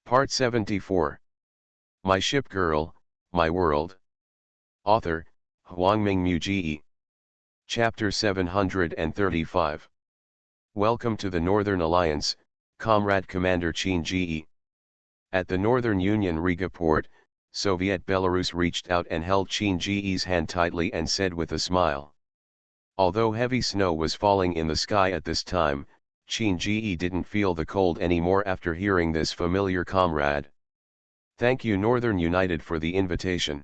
Part 74. My Ship Girl, My World. Author, Huangming Muji. Chapter 735. Welcome to the Northern Alliance, Comrade Commander Qin Ji. At the Northern Union Riga port, Soviet Belarus reached out and held Qin Ji's hand tightly and said with a smile. Although heavy snow was falling in the sky at this time, Qin Ji didn't feel the cold anymore after hearing this familiar comrade. Thank you Northern United for the invitation.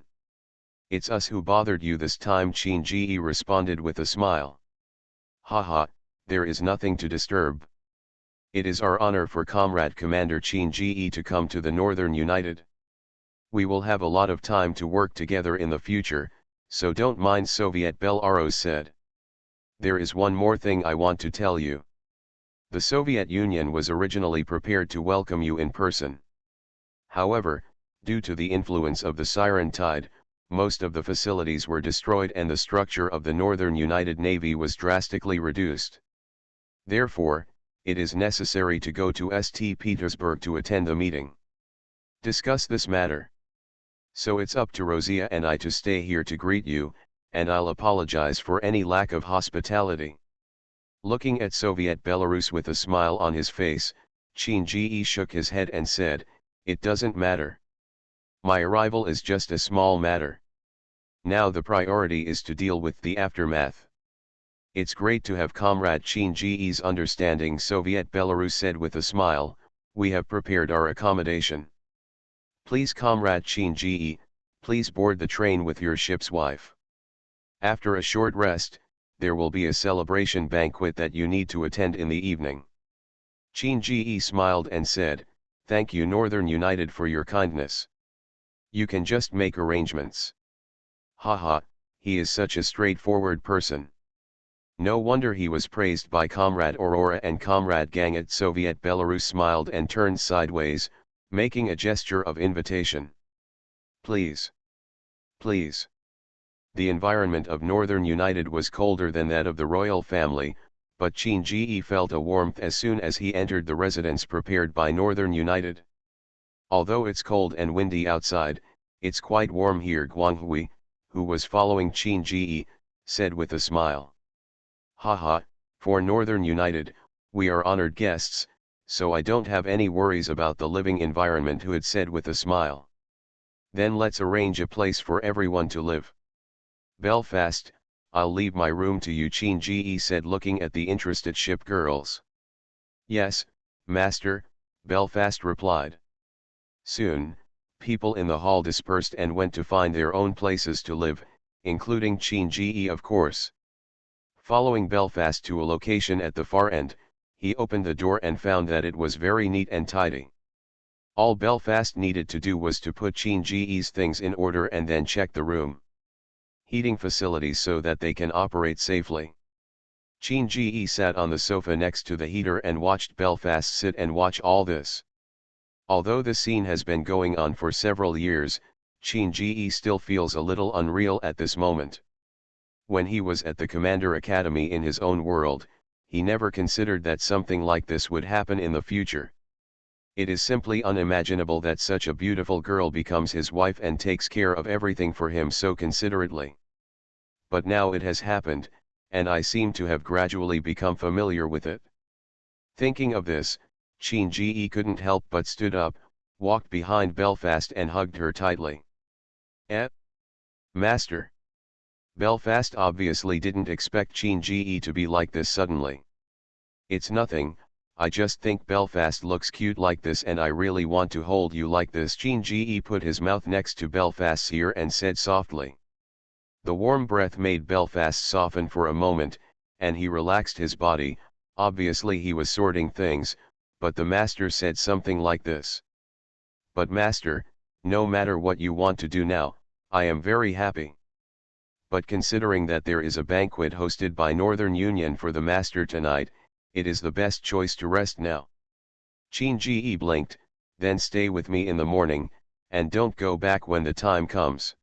It's us who bothered you this time, Qin Ji responded with a smile. Haha, there is nothing to disturb. It is our honor for Comrade Commander Qin Ji to come to the Northern United. We will have a lot of time to work together in the future, so don't mind, Soviet Belarus said. There is one more thing I want to tell you. The Soviet Union was originally prepared to welcome you in person. However, due to the influence of the Siren Tide, most of the facilities were destroyed and the structure of the Northern United Navy was drastically reduced. Therefore, it is necessary to go to St. Petersburg to attend the meeting. Discuss this matter. So it's up to Rosia and I to stay here to greet you, and I'll apologize for any lack of hospitality. Looking at Soviet Belarus with a smile on his face, Qin Ji shook his head and said, "It doesn't matter. My arrival is just a small matter. Now the priority is to deal with the aftermath." It's great to have Comrade Qin Ji's understanding, Soviet Belarus said with a smile. We have prepared our accommodation. Please Comrade Qin Ji, please board the train with your ship's wife. After a short rest, there will be a celebration banquet that you need to attend in the evening. Qin Ji smiled and said, "Thank you Northern United for your kindness. You can just make arrangements." Haha, he is such a straightforward person. No wonder he was praised by Comrade Aurora and Comrade Gangat. Soviet Belarus smiled and turned sideways, making a gesture of invitation. Please. Please. The environment of Northern United was colder than that of the royal family, but Qin Ji felt a warmth as soon as he entered the residence prepared by Northern United. Although it's cold and windy outside, it's quite warm here, Guanghui, who was following Qin Ji, said with a smile. Haha, for Northern United, we are honored guests, so I don't have any worries about the living environment, Hu had said with a smile. Then let's arrange a place for everyone to live. Belfast, I'll leave my room to you, Qin Ji said, looking at the interested ship girls. Yes, master, Belfast replied. Soon, people in the hall dispersed and went to find their own places to live, including Qin Ji of course. Following Belfast to a location at the far end, he opened the door and found that it was very neat and tidy. All Belfast needed to do was to put Qin Ji's things in order and then check the room. Heating facilities so that they can operate safely. Qin Ji sat on the sofa next to the heater and watched Belfast sit and watch all this. Although the scene has been going on for several years, Qin Ji still feels a little unreal at this moment. When he was at the Commander Academy in his own world, he never considered that something like this would happen in the future. It is simply unimaginable that such a beautiful girl becomes his wife and takes care of everything for him so considerately. But now it has happened, and I seem to have gradually become familiar with it. Thinking of this, Qin Ji couldn't help but stood up, walked behind Belfast and hugged her tightly. Master. Belfast obviously didn't expect Qin Ji to be like this suddenly. It's nothing, I just think Belfast looks cute like this and I really want to hold you like this. Qin Ji put his mouth next to Belfast's ear and said softly. The warm breath made Belfast soften for a moment, and he relaxed his body. Obviously he was sorting things, but the master said something like this. But master, no matter what you want to do now, I am very happy. But considering that there is a banquet hosted by Northern Union for the master tonight, it is the best choice to rest now. Qin Ji blinked, then stay with me in the morning, and don't go back when the time comes.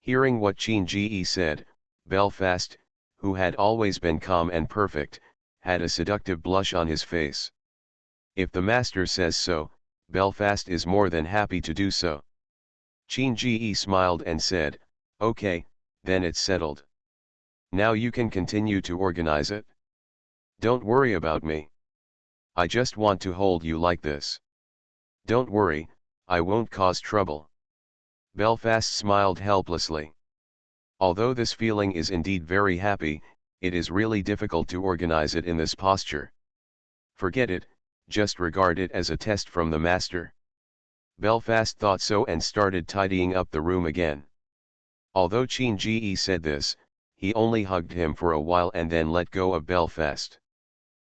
Hearing what Qin Ji said, Belfast, who had always been calm and perfect, had a seductive blush on his face. If the master says so, Belfast is more than happy to do so. Chin Ge smiled and said, "Okay, then it's settled. Now you can continue to organize it. Don't worry about me. I just want to hold you like this. Don't worry, I won't cause trouble." Belfast smiled helplessly. Although this feeling is indeed very happy, it is really difficult to organize it in this posture. Forget it, just regard it as a test from the master. Belfast thought so and started tidying up the room again. Although Chin Ge said this, he only hugged him for a while and then let go of Belfast.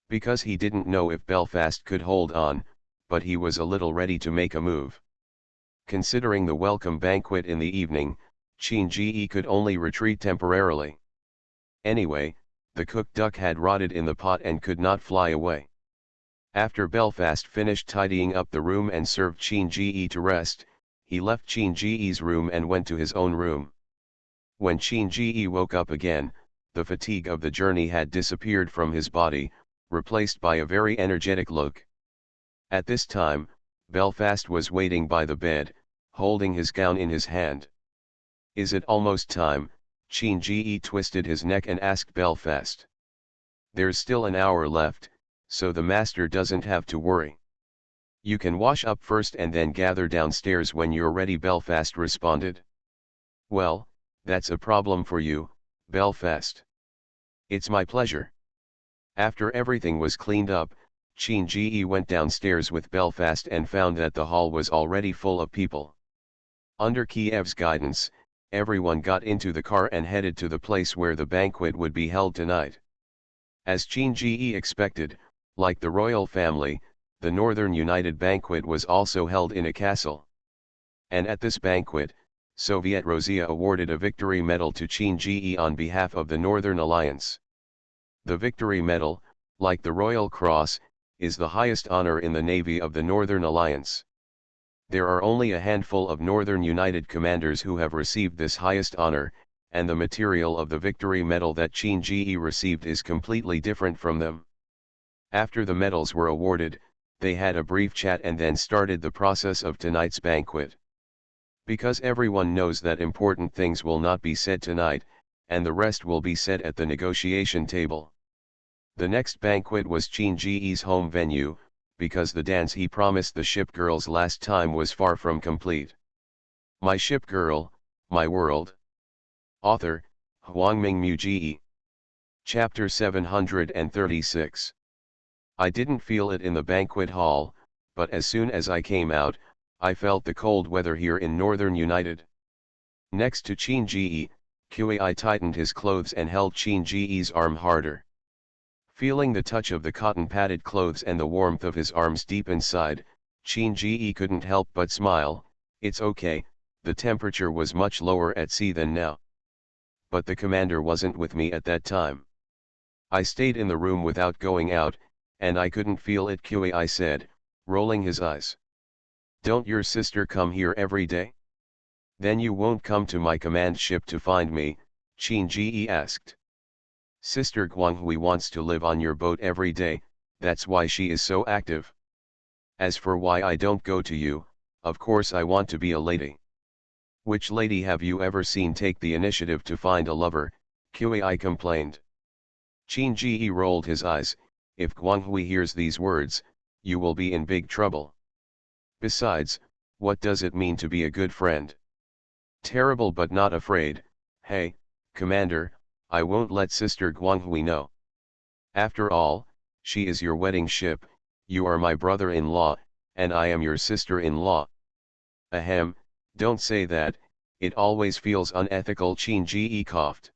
Because he didn't know if Belfast could hold on, but he was a little ready to make a move. Considering the welcome banquet in the evening, Chin Ge could only retreat temporarily. Anyway, the cooked duck had rotted in the pot and could not fly away. After Belfast finished tidying up the room and served Chin Ge to rest, he left Chin Ge's room and went to his own room. When Chin Ge woke up again, the fatigue of the journey had disappeared from his body, replaced by a very energetic look. At this time, Belfast was waiting by the bed, holding his gown in his hand. "Is it almost time?" Chin Ge twisted his neck and asked Belfast. "There's still an hour left, so the master doesn't have to worry. You can wash up first and then gather downstairs when you're ready," Belfast responded. "Well, that's a problem for you, Belfast." "It's my pleasure." After everything was cleaned up, Chin Ge went downstairs with Belfast and found that the hall was already full of people. Under Kiev's guidance, everyone got into the car and headed to the place where the banquet would be held tonight. As Chin Ge expected, like the royal family, the Northern United banquet was also held in a castle. And at this banquet, Soviet Rosia awarded a victory medal to Chin Ge on behalf of the Northern Alliance. The victory medal, like the Royal Cross, is the highest honor in the Navy of the Northern Alliance. There are only a handful of Northern United commanders who have received this highest honor, and the material of the victory medal that Chin Ge received is completely different from them. After the medals were awarded, they had a brief chat and then started the process of tonight's banquet. Because everyone knows that important things will not be said tonight, and the rest will be said at the negotiation table. The next banquet was Chin Ge's home venue, because the dance he promised the ship girls last time was far from complete. My Ship Girl, My World. Author, Hwangming Ge. Chapter 736. I didn't feel it in the banquet hall, but as soon as I came out, I felt the cold weather here in Northern United. Next to Chin Ge, Kui tightened his clothes and held Chin Ge's arm harder. Feeling the touch of the cotton-padded clothes and the warmth of his arms deep inside, Chin Ge couldn't help but smile. It's okay, the temperature was much lower at sea than now. But the commander wasn't with me at that time. I stayed in the room without going out, and I couldn't feel it, Kui said, rolling his eyes. Don't your sister come here every day? Then you won't come to my command ship to find me, Chin Ge asked. Sister Guanghui wants to live on your boat every day, that's why she is so active. As for why I don't go to you, of course I want to be a lady. Which lady have you ever seen take the initiative to find a lover? Kui complained. Chin Ge rolled his eyes. If Guanghui hears these words, you will be in big trouble. Besides, what does it mean to be a good friend? Terrible but not afraid. Hey, Commander, I won't let Sister Guanghui know. After all, she is your wedding ship, you are my brother-in-law, and I am your sister-in-law. Ahem, don't say that, it always feels unethical, Chin Ge coughed.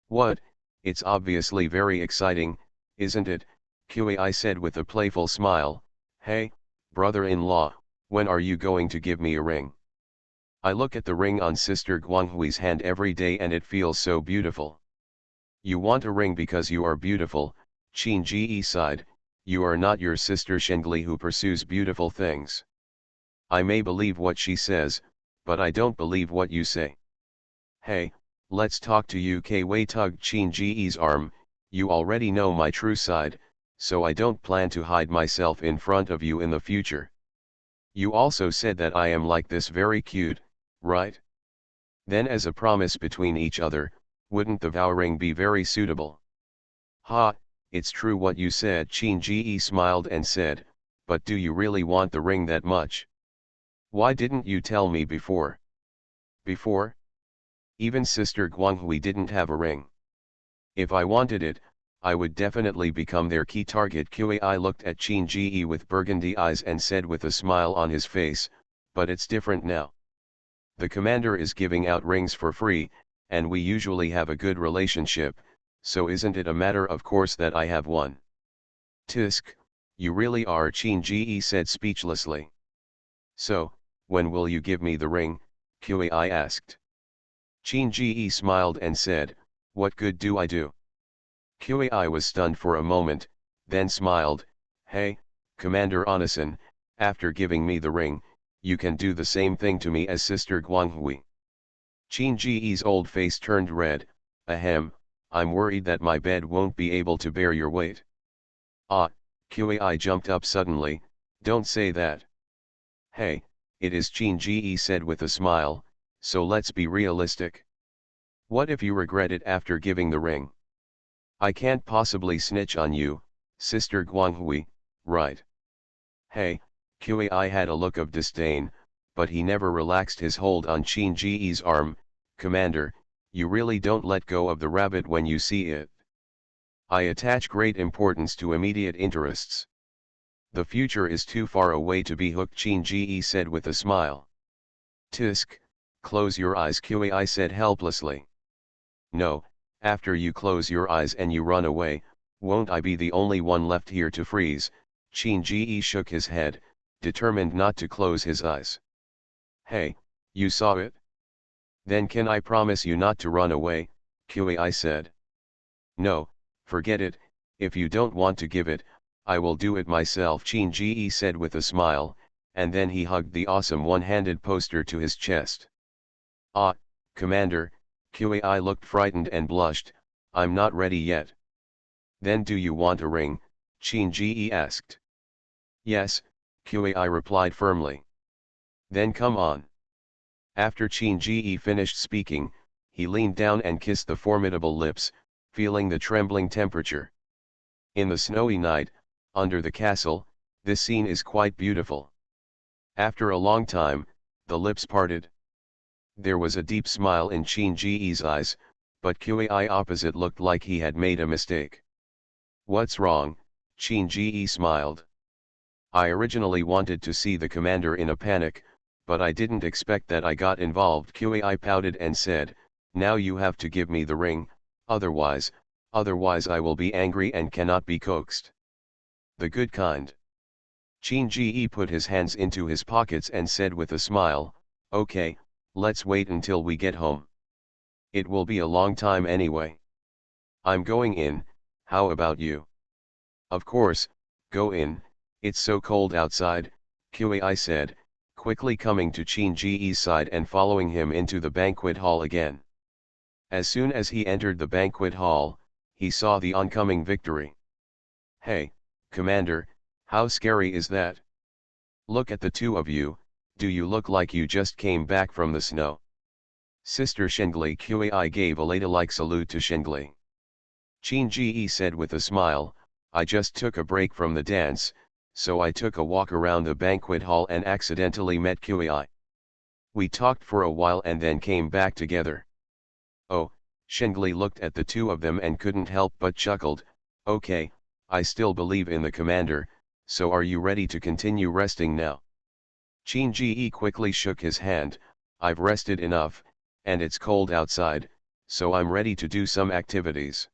What, it's obviously very exciting, isn't it? Kui said with a playful smile. Hey, brother-in-law, when are you going to give me a ring? I look at the ring on Sister Guanghui's hand every day and it feels so beautiful. You want a ring because you are beautiful, Chin Ge sighed. You are not your sister Shengli who pursues beautiful things. I may believe what she says, but I don't believe what you say. Hey, let's talk to you. Kui tugged Chin Ge's arm. You already know my true side, so I don't plan to hide myself in front of you in the future. You also said that I am like this very cute, right? Then as a promise between each other, wouldn't the vow ring be very suitable? Ha, it's true what you said. Chin-ji smiled and said, but do you really want the ring that much? Why didn't you tell me before? Before? Even Sister Guanghui didn't have a ring. If I wanted it, I would definitely become their key target. Qai looked at Chin-ji with burgundy eyes and said with a smile on his face, but it's different now. The commander is giving out rings for free, and we usually have a good relationship, so isn't it a matter of course that I have one? Tisk, you really are, Chin-ji said speechlessly. So, when will you give me the ring? Qai asked. Chin-ji smiled and said, what good do I do? Qai was stunned for a moment, then smiled, hey, Commander Onasan, after giving me the ring, you can do the same thing to me as Sister Guanghui. Chin-ji's old face turned red, ahem, I'm worried that my bed won't be able to bear your weight. Ah, Qai jumped up suddenly, don't say that. Hey, it is Chin-ji said with a smile, so let's be realistic. What if you regret it after giving the ring? I can't possibly snitch on you, Sister Guanghui, right? Hey, Qai had a look of disdain, but he never relaxed his hold on Chin-ji's arm. Commander, you really don't let go of the rabbit when you see it. I attach great importance to immediate interests. The future is too far away to be hooked, Chin-ji said with a smile. Tisk, close your eyes, Qai said helplessly. No, after you close your eyes and you run away, won't I be the only one left here to freeze? Chin-ji shook his head, determined not to close his eyes. Hey, you saw it? Then can I promise you not to run away? Qai said. No, forget it, if you don't want to give it, I will do it myself, Chin-ji said with a smile, and then he hugged the awesome one-handed poster to his chest. Ah, Commander, Qai looked frightened and blushed, I'm not ready yet. Then do you want a ring? Chin-ji asked. Yes, Qai replied firmly. Then come on. After Chin-ji finished speaking, he leaned down and kissed the formidable lips, feeling the trembling temperature. In the snowy night, under the castle, this scene is quite beautiful. After a long time, the lips parted. There was a deep smile in Chin-ji's eyes, but Qai opposite looked like he had made a mistake. What's wrong? Chin-ji smiled. I originally wanted to see the commander in a panic, but I didn't expect that I got involved. Qai pouted and said, now you have to give me the ring, otherwise I will be angry and cannot be coaxed. The good kind. Chin-ji put his hands into his pockets and said with a smile, okay, let's wait until we get home. It will be a long time anyway. I'm going in, how about you? Of course, go in, it's so cold outside, Qai said, quickly coming to Chin-ji's side and following him into the banquet hall again. As soon as he entered the banquet hall, he saw the oncoming victory. Hey, Commander, how scary is that? Look at the two of you, do you look like you just came back from the snow? Sister Shengli. Qai gave a ladylike salute to Shengli. Chin-ji said with a smile, I just took a break from the dance, so I took a walk around the banquet hall and accidentally met Qai. We talked for a while and then came back together. Oh, Shengli looked at the two of them and couldn't help but chuckled, okay, I still believe in the commander, so are you ready to continue resting now? Chin-ji quickly shook his hand, I've rested enough, and it's cold outside, so I'm ready to do some activities.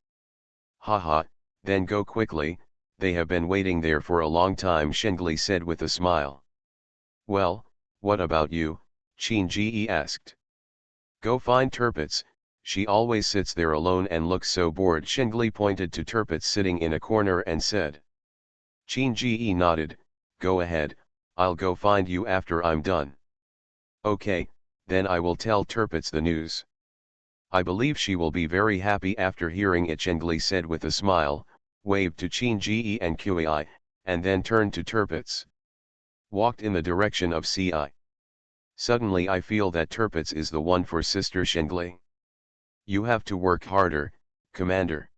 Haha, then go quickly, they have been waiting there for a long time, Shengli said with a smile. Well, what about you? Chin-ji asked. Go find Tirpitz, she always sits there alone and looks so bored. Shengli pointed to Tirpitz sitting in a corner and said. Chin-ji nodded, go ahead, I'll go find you after I'm done. Okay, then I will tell Tirpitz the news. I believe she will be very happy after hearing it, Shengli said with a smile, waved to Chin-ji and Qai, and then turned to Tirpitz. Walked in the direction of Ci. Suddenly I feel that Tirpitz is the one for Sister Shengley. You have to work harder, Commander.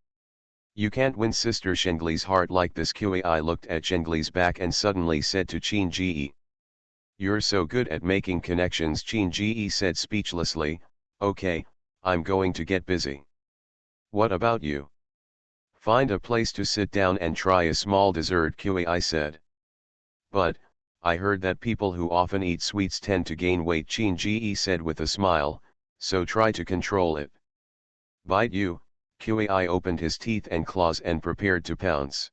You can't win Sister Shengley's heart like this. Qi looked at Shengley's back and suddenly said to Qin Ji. You're so good at making connections, Qin Ji said speechlessly. Okay, I'm going to get busy. What about you? Find a place to sit down and try a small dessert, Qi said. But, I heard that people who often eat sweets tend to gain weight, Qin Ji said with a smile, so try to control it. Bite you. Qi opened his teeth and claws and prepared to pounce.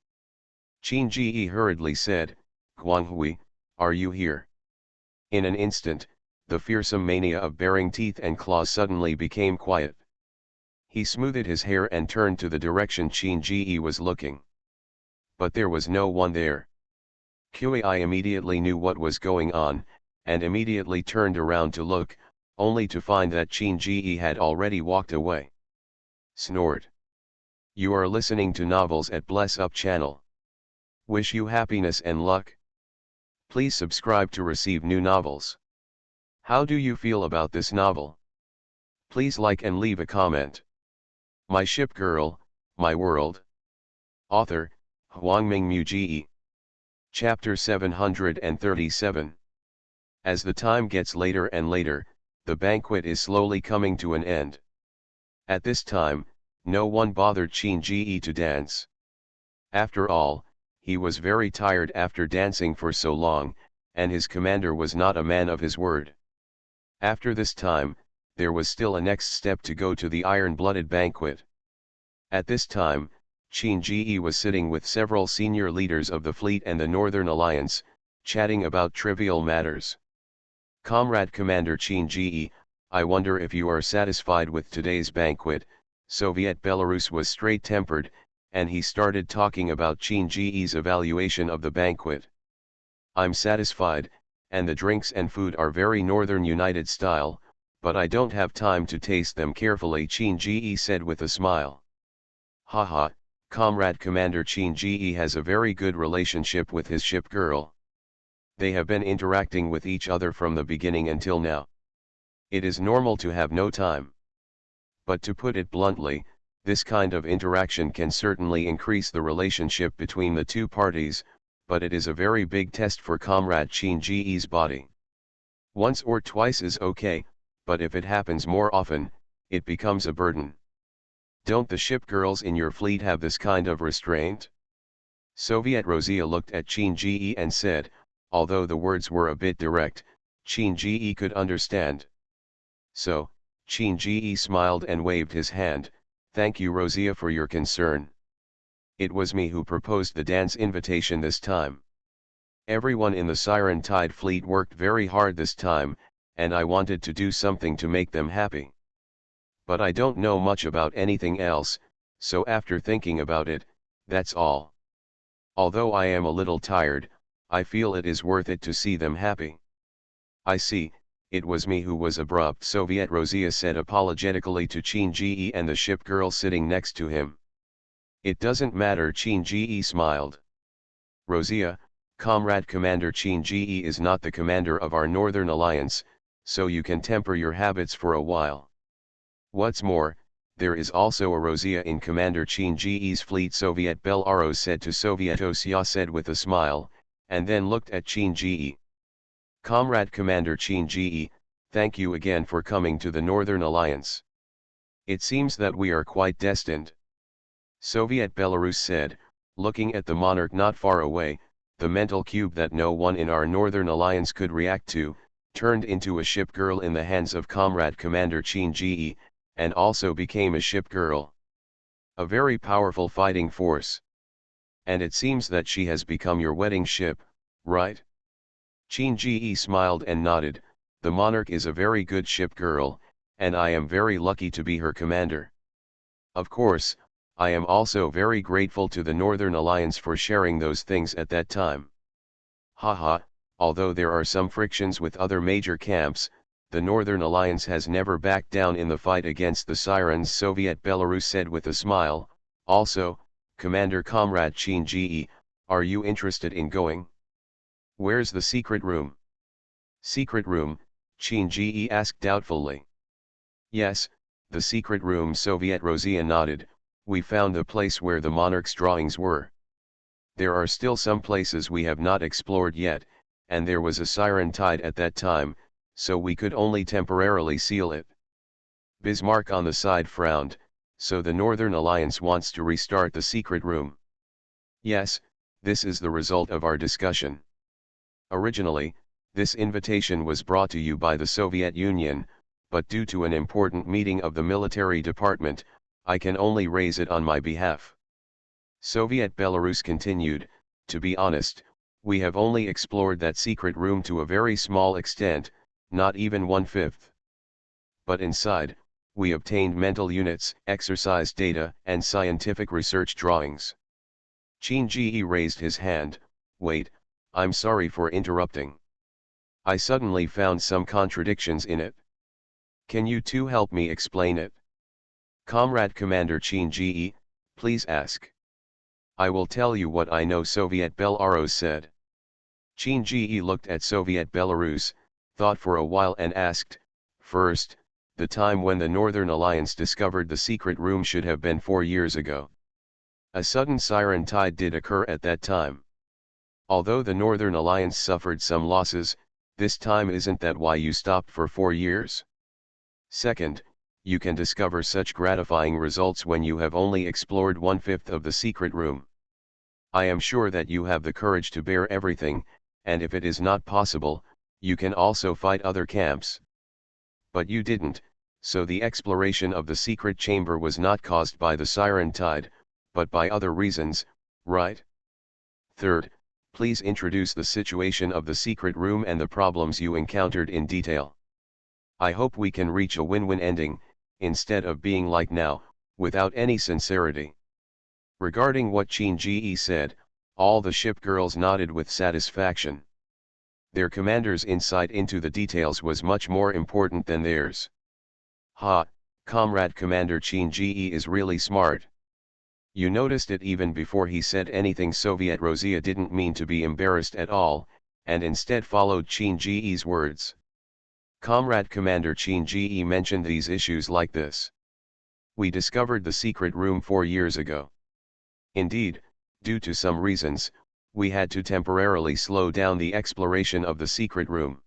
Qin Ji hurriedly said, Guanghui, are you here? In an instant, the fearsome mania of baring teeth and claws suddenly became quiet. He smoothed his hair and turned to the direction Qin Ji was looking. But there was no one there. Qi immediately knew what was going on, and immediately turned around to look, only to find that Qin Ji had already walked away. Snort. You are listening to novels at Bless Up channel. Wish you happiness and luck. Please subscribe to receive new novels. How do you feel about this novel? Please like and leave a comment. My Ship Girl, My World. Author, Huangming Muji. Chapter 737. As the time gets later and later, the banquet is slowly coming to an end. At this time, no one bothered Qin Ji to dance. After all, he was very tired after dancing for so long, and his commander was not a man of his word. After this time, there was still a next step to go to the iron-blooded banquet. At this time, Qin Ji was sitting with several senior leaders of the fleet and the Northern Alliance, chatting about trivial matters. Comrade Commander Qin Ji, I wonder if you are satisfied with today's banquet. Soviet Belarus was straight-tempered, and he started talking about Qin Ji's evaluation of the banquet. I'm satisfied, and the drinks and food are very Northern United style, but I don't have time to taste them carefully, Qin Ji said with a smile. Haha, Comrade Commander Qin Ji has a very good relationship with his ship girl. They have been interacting with each other from the beginning until now. It is normal to have no time. But to put it bluntly, this kind of interaction can certainly increase the relationship between the two parties, but it is a very big test for Comrade Qin Ji's body. Once or twice is okay, but if it happens more often, it becomes a burden. Don't the ship girls in your fleet have this kind of restraint? Soviet Rosia looked at Qin Ji and said, although the words were a bit direct, Qin Ji could understand. So, Qin Ji smiled and waved his hand. Thank you Rosia for your concern. It was me who proposed the dance invitation this time. Everyone in the Siren Tide fleet worked very hard this time, and I wanted to do something to make them happy. But I don't know much about anything else, so after thinking about it, that's all. Although I am a little tired, I feel it is worth it to see them happy. I see. It was me who was abrupt, Soviet Rosia said apologetically to Qin Ji and the ship girl sitting next to him. It doesn't matter, Qin Ji smiled. Rosia, Comrade Commander Qin Ji is not the commander of our Northern Alliance, so you can temper your habits for a while. What's more, there is also a Rosia in Commander Qin Ji's fleet, Soviet Belarus said to Soviet Osya said with a smile, and then looked at Qin Ji. Comrade Commander Qin Ji, thank you again for coming to the Northern Alliance. It seems that we are quite destined. Soviet Belarus said, looking at the monarch not far away. The mental cube that no one in our Northern Alliance could react to, turned into a ship girl in the hands of Comrade Commander Qin Ji, and also became a ship girl. A very powerful fighting force. And it seems that she has become your wedding ship, right? Qin Ji smiled and nodded. The monarch is a very good ship girl, and I am very lucky to be her commander. Of course, I am also very grateful to the Northern Alliance for sharing those things at that time. Haha, although there are some frictions with other major camps, the Northern Alliance has never backed down in the fight against the Sirens, Soviet Belarus said with a smile. Also, Commander Comrade Qin Ji, are you interested in going? Where's the secret room? Secret room, Qin Ji asked doubtfully. Yes, the secret room, Soviet Rosia nodded. We found the place where the monarch's drawings were. There are still some places we have not explored yet, and there was a siren tide at that time, so we could only temporarily seal it. Bismarck on the side frowned. So the Northern Alliance wants to restart the secret room. Yes, this is the result of our discussion. Originally, this invitation was brought to you by the Soviet Union, but due to an important meeting of the military department, I can only raise it on my behalf. Soviet Belarus continued. To be honest, we have only explored that secret room to a very small extent, not even 1/5. But inside, we obtained mental units, exercise data, and scientific research drawings. Qin Ji raised his hand. Wait, I'm sorry for interrupting. I suddenly found some contradictions in it. Can you two help me explain it? Comrade Commander Qin Ji, please ask. I will tell you what I know, Soviet Belarus said. Qin Ji looked at Soviet Belarus, thought for a while and asked, first, the time when the Northern Alliance discovered the secret room should have been 4 years ago. A sudden siren tide did occur at that time. Although the Northern Alliance suffered some losses, this time isn't that why you stopped for 4 years? Second, you can discover such gratifying results when you have only explored 1/5 of the secret room. I am sure that you have the courage to bear everything, and if it is not possible, you can also fight other camps. But you didn't, so the exploration of the secret chamber was not caused by the siren tide, but by other reasons, right? Third, please introduce the situation of the secret room and the problems you encountered in detail. I hope we can reach a win-win ending, instead of being like now, without any sincerity. Regarding what Qin Ji said, all the ship girls nodded with satisfaction. Their commander's insight into the details was much more important than theirs. Ha, Comrade Commander Qin Ji is really smart. You noticed it even before he said anything. Soviet Rosia didn't mean to be embarrassed at all, and instead followed Qin Ji's words. Comrade Commander Qin Ji mentioned these issues like this. We discovered the secret room 4 years ago. Indeed, due to some reasons, we had to temporarily slow down the exploration of the secret room.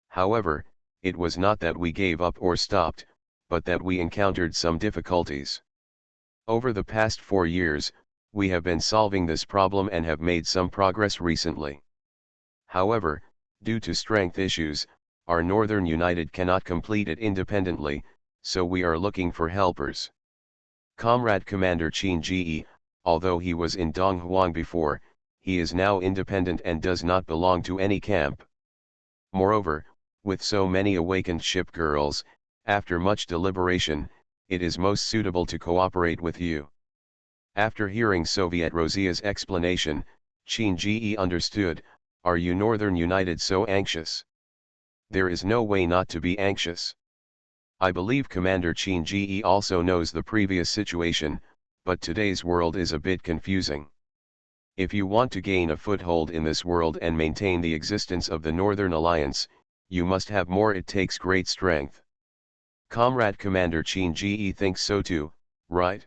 However, it was not that we gave up or stopped, but that we encountered some difficulties. Over the past 4 years, we have been solving this problem and have made some progress recently. However, due to strength issues, our Northern United cannot complete it independently, so we are looking for helpers. Comrade Commander Qin Ji, although he was in Donghuang before, he is now independent and does not belong to any camp. Moreover, with so many awakened ship girls, after much deliberation, it is most suitable to cooperate with you. After hearing Soviet Rosia's explanation, Qin Ji understood. Are you Northern United so anxious? There is no way not to be anxious. I believe Commander Qin Ji also knows the previous situation, but today's world is a bit confusing. If you want to gain a foothold in this world and maintain the existence of the Northern Alliance, you must have more. It takes great strength. Comrade Commander Qin Ji thinks so too, right?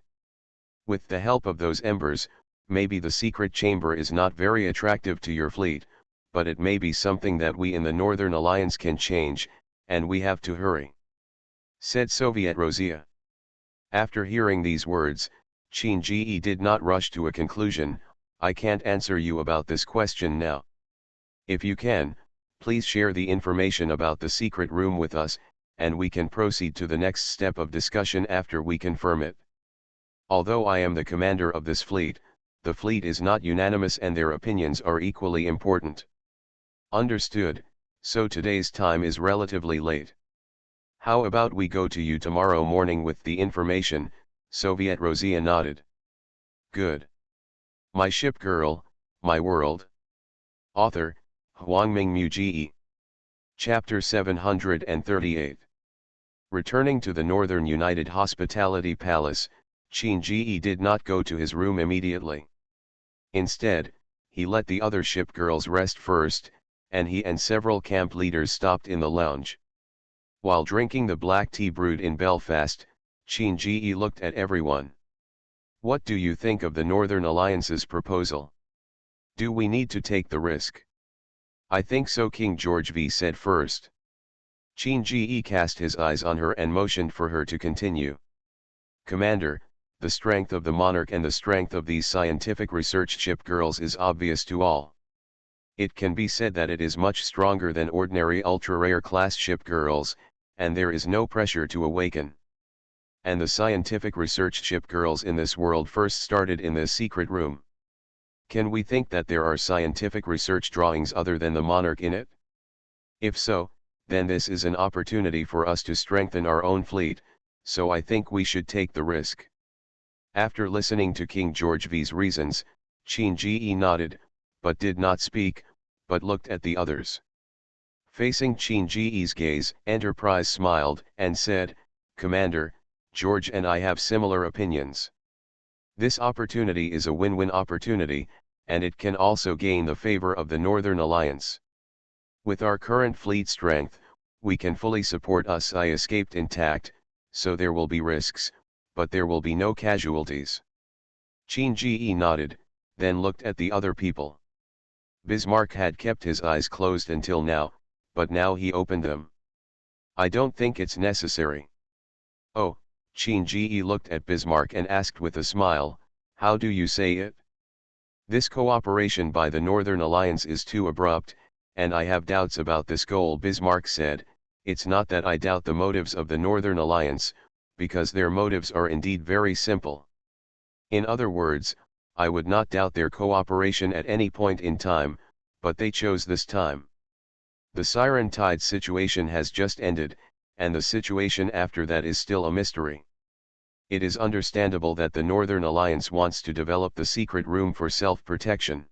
With the help of those embers, maybe the secret chamber is not very attractive to your fleet, but it may be something that we in the Northern Alliance can change, and we have to hurry," said Soviet Rosia. After hearing these words, Qin Ji did not rush to a conclusion. I can't answer you about this question now. If you can, please share the information about the secret room with us, and we can proceed to the next step of discussion after we confirm it. Although I am the commander of this fleet, the fleet is not unanimous and their opinions are equally important. Understood, so today's time is relatively late. How about we go to you tomorrow morning with the information? Soviet Rosia nodded. Good. My Ship Girl, My World. Author, Huangming Muji. Chapter 738. Returning to the Northern United Hospitality Palace, Qin Ji did not go to his room immediately. Instead, he let the other ship girls rest first, and he and several camp leaders stopped in the lounge. While drinking the black tea brewed in Belfast, Shinji looked at everyone. What do you think of the Northern Alliance's proposal? Do we need to take the risk? I think so, King George V said first. Shinji cast his eyes on her and motioned for her to continue. Commander, the strength of the monarch and the strength of these scientific research ship girls is obvious to all. It can be said that it is much stronger than ordinary ultra-rare class ship girls, and there is no pressure to awaken. And the scientific research ship girls in this world first started in this secret room. Can we think that there are scientific research drawings other than the monarch in it? If so, then this is an opportunity for us to strengthen our own fleet, so I think we should take the risk. After listening to King George V's reasons, Shinji nodded, but did not speak, but looked at the others. Facing Shinji's gaze, Enterprise smiled and said, Commander, George and I have similar opinions. This opportunity is a win-win opportunity, and it can also gain the favor of the Northern Alliance. With our current fleet strength, we can fully support us. I escaped intact, so there will be risks, but there will be no casualties. Shinji nodded, then looked at the other people. Bismarck had kept his eyes closed until now, but now he opened them. I don't think it's necessary. Oh, Shinji looked at Bismarck and asked with a smile, how do you say it? This cooperation by the Northern Alliance is too abrupt, and I have doubts about this goal. Bismarck said, it's not that I doubt the motives of the Northern Alliance, because their motives are indeed very simple. In other words, I would not doubt their cooperation at any point in time, but they chose this time. The Siren Tide situation has just ended, and the situation after that is still a mystery. It is understandable that the Northern Alliance wants to develop the secret room for self-protection.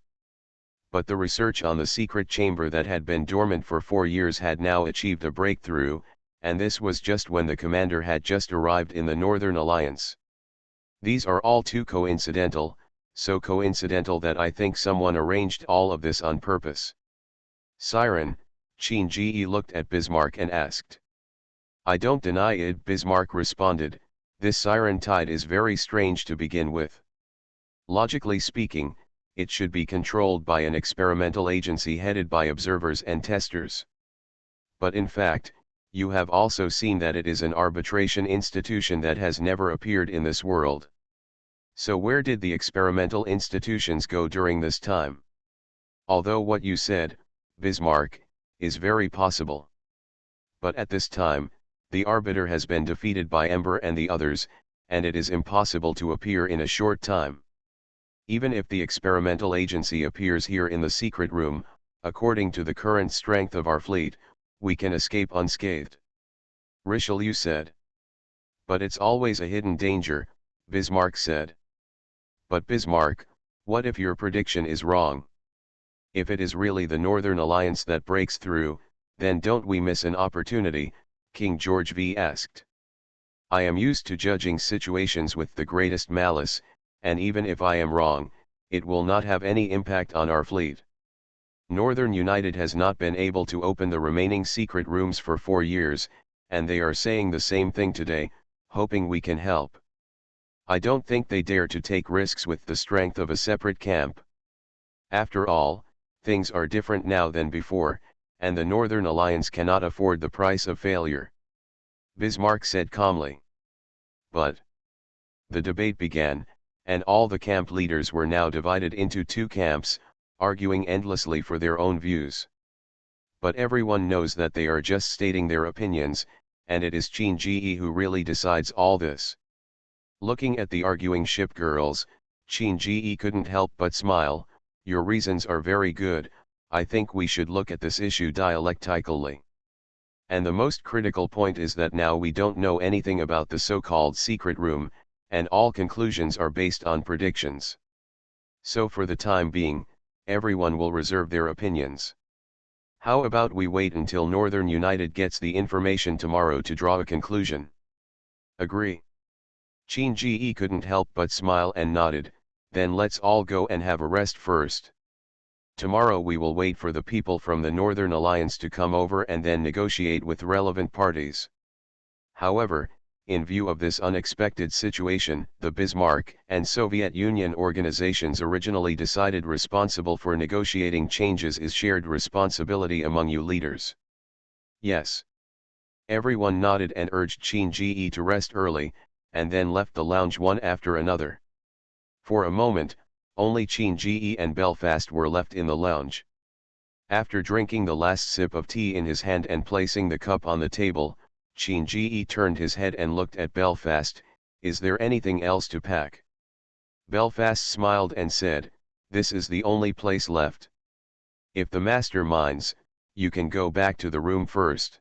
But the research on the secret chamber that had been dormant for 4 years had now achieved a breakthrough, and this was just when the commander had just arrived in the Northern Alliance. These are all too coincidental, so coincidental that I think someone arranged all of this on purpose. Siren, Shinji looked at Bismarck and asked. I don't deny it, Bismarck responded, this Siren Tide is very strange to begin with. Logically speaking, it should be controlled by an experimental agency headed by observers and testers. But in fact, you have also seen that it is an arbitration institution that has never appeared in this world. So where did the experimental institutions go during this time? Although what you said, Bismarck, is very possible. But at this time, the arbiter has been defeated by Ember and the others, and it is impossible to appear in a short time. Even if the experimental agency appears here in the secret room, according to the current strength of our fleet, we can escape unscathed. Richelieu said. But it's always a hidden danger, Bismarck said. But Bismarck, what if your prediction is wrong? If it is really the Northern Alliance that breaks through, then don't we miss an opportunity, King George V asked. I am used to judging situations with the greatest malice, and even if I am wrong, it will not have any impact on our fleet. Northern United has not been able to open the remaining secret rooms for 4 years, and they are saying the same thing today, hoping we can help. I don't think they dare to take risks with the strength of a separate camp. After all, things are different now than before, and the Northern Alliance cannot afford the price of failure. Bismarck said calmly. But the debate began, and all the camp leaders were now divided into 2 camps, arguing endlessly for their own views. But everyone knows that they are just stating their opinions, and it is Shinji who really decides all this. Looking at the arguing ship girls, Shinji couldn't help but smile. Your reasons are very good. I think we should look at this issue dialectically. And the most critical point is that now we don't know anything about the so-called secret room, and all conclusions are based on predictions. So for the time being, everyone will reserve their opinions. How about we wait until Northern United gets the information tomorrow to draw a conclusion? Agree. Shinji couldn't help but smile and nodded. Then let's all go and have a rest first. Tomorrow we will wait for the people from the Northern Alliance to come over and then negotiate with relevant parties. However, in view of this unexpected situation, the Bismarck and Soviet Union organizations originally decided responsible for negotiating changes is shared responsibility among you leaders. Yes. Everyone nodded and urged Qin Ji to rest early, and then left the lounge one after another. For a moment, only Qin Ji and Belfast were left in the lounge. After drinking the last sip of tea in his hand and placing the cup on the table, Qin Ji turned his head and looked at Belfast. Is there anything else to pack? Belfast smiled and said, this is the only place left. If the master minds, you can go back to the room first.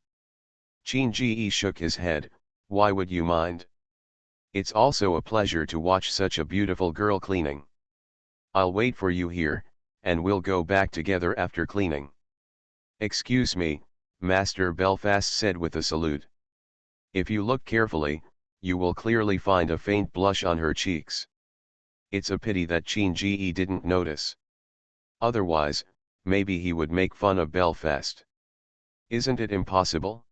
Qin Ji shook his head. Why would you mind? It's also a pleasure to watch such a beautiful girl cleaning. I'll wait for you here, and we'll go back together after cleaning. Excuse me, Master, Belfast said with a salute. If you look carefully, you will clearly find a faint blush on her cheeks. It's a pity that Qin Ji didn't notice. Otherwise, maybe he would make fun of Belfast. Isn't it impossible?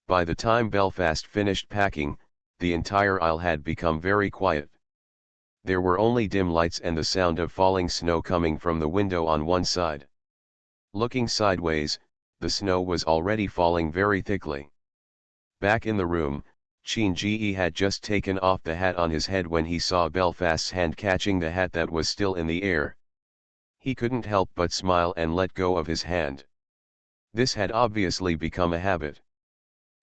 By the time Belfast finished packing, the entire aisle had become very quiet. There were only dim lights and the sound of falling snow coming from the window on one side. Looking sideways, the snow was already falling very thickly. Back in the room, Qin Ji had just taken off the hat on his head when he saw Belfast's hand catching the hat that was still in the air. He couldn't help but smile and let go of his hand. This had obviously become a habit.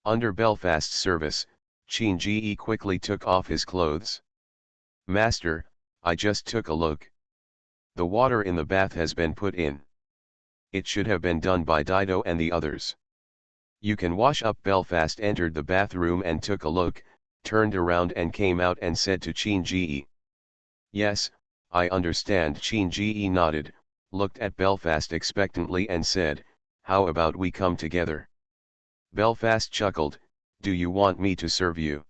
Under Belfast's service, Qin Ji quickly took off his clothes. Master, I just took a look. The water in the bath has been put in. It should have been done by Dido and the others. You can wash up. Belfast entered the bathroom and took a look, turned around and came out and said to Qin Ji. Yes, I understand. Qin Ji nodded, looked at Belfast expectantly and said, how about we come together? Belfast chuckled, do you want me to serve you?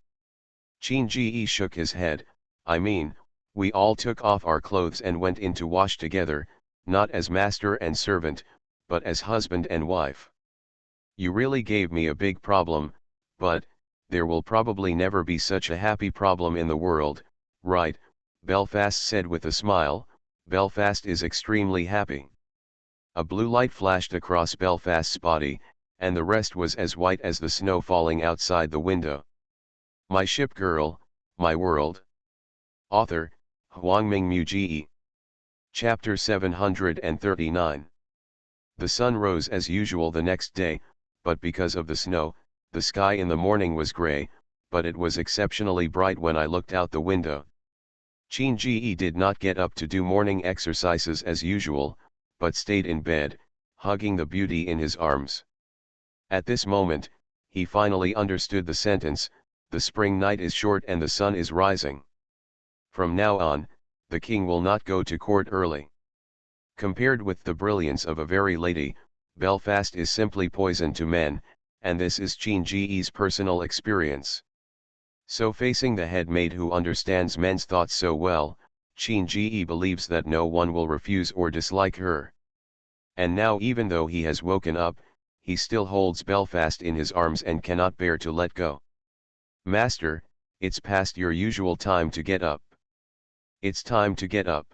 Qin Ji shook his head, I mean, we all took off our clothes and went in to wash together, not as master and servant, but as husband and wife. You really gave me a big problem, but, there will probably never be such a happy problem in the world, right? Belfast said with a smile. Belfast is extremely happy. A blue light flashed across Belfast's body, and the rest was as white as the snow falling outside the window. My Ship Girl, My World. Author, Huangming Muji. Chapter 739. The sun rose as usual the next day, but because of the snow, the sky in the morning was gray, but it was exceptionally bright when I looked out the window. Qin Ji did not get up to do morning exercises as usual, but stayed in bed, hugging the beauty in his arms. At this moment, he finally understood the sentence, the spring night is short and the sun is rising. From now on, the king will not go to court early. Compared with the brilliance of a very lady, Belfast is simply poison to men, and this is Qin Ji's personal experience. So facing the head maid who understands men's thoughts so well, Qin Ji believes that no one will refuse or dislike her. And now even though he has woken up, he still holds Belfast in his arms and cannot bear to let go. Master, it's past your usual time to get up. It's time to get up.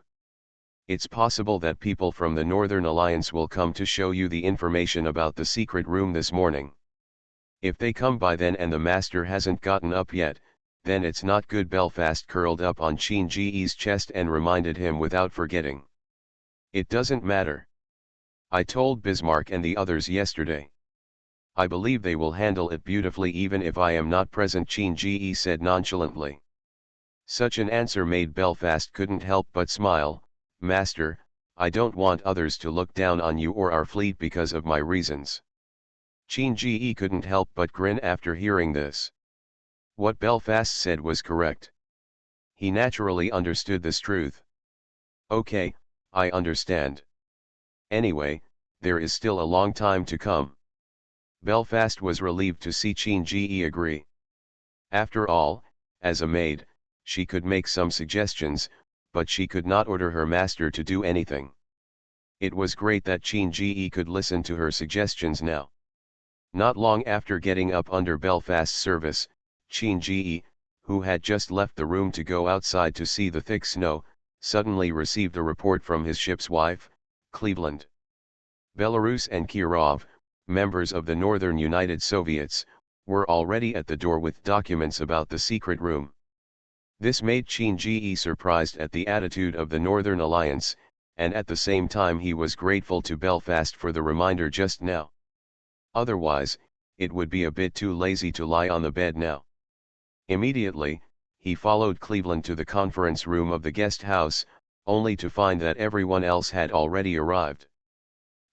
It's possible that people from the Northern Alliance will come to show you the information about the secret room this morning. If they come by then and the master hasn't gotten up yet, then it's not good. Belfast curled up on Qin Ji's chest and reminded him without forgetting. It doesn't matter. I told Bismarck and the others yesterday. I believe they will handle it beautifully even if I am not present, Qin Ji said nonchalantly. Such an answer made Belfast couldn't help but smile. Master, I don't want others to look down on you or our fleet because of my reasons. Qin Ji couldn't help but grin after hearing this. What Belfast said was correct. He naturally understood this truth. Okay, I understand. Anyway, there is still a long time to come. Belfast was relieved to see Qin Ji agree. After all, as a maid, she could make some suggestions, but she could not order her master to do anything. It was great that Qin Ji could listen to her suggestions now. Not long after getting up under Belfast's service, Qin Ji, who had just left the room to go outside to see the thick snow, suddenly received a report from his ship's wife, Cleveland. Belarus and Kirov, members of the Northern United Soviets, were already at the door with documents about the secret room. This made Qin Ji surprised at the attitude of the Northern Alliance, and at the same time he was grateful to Belfast for the reminder just now. Otherwise, it would be a bit too lazy to lie on the bed now. Immediately, he followed Cleveland to the conference room of the guest house, only to find that everyone else had already arrived.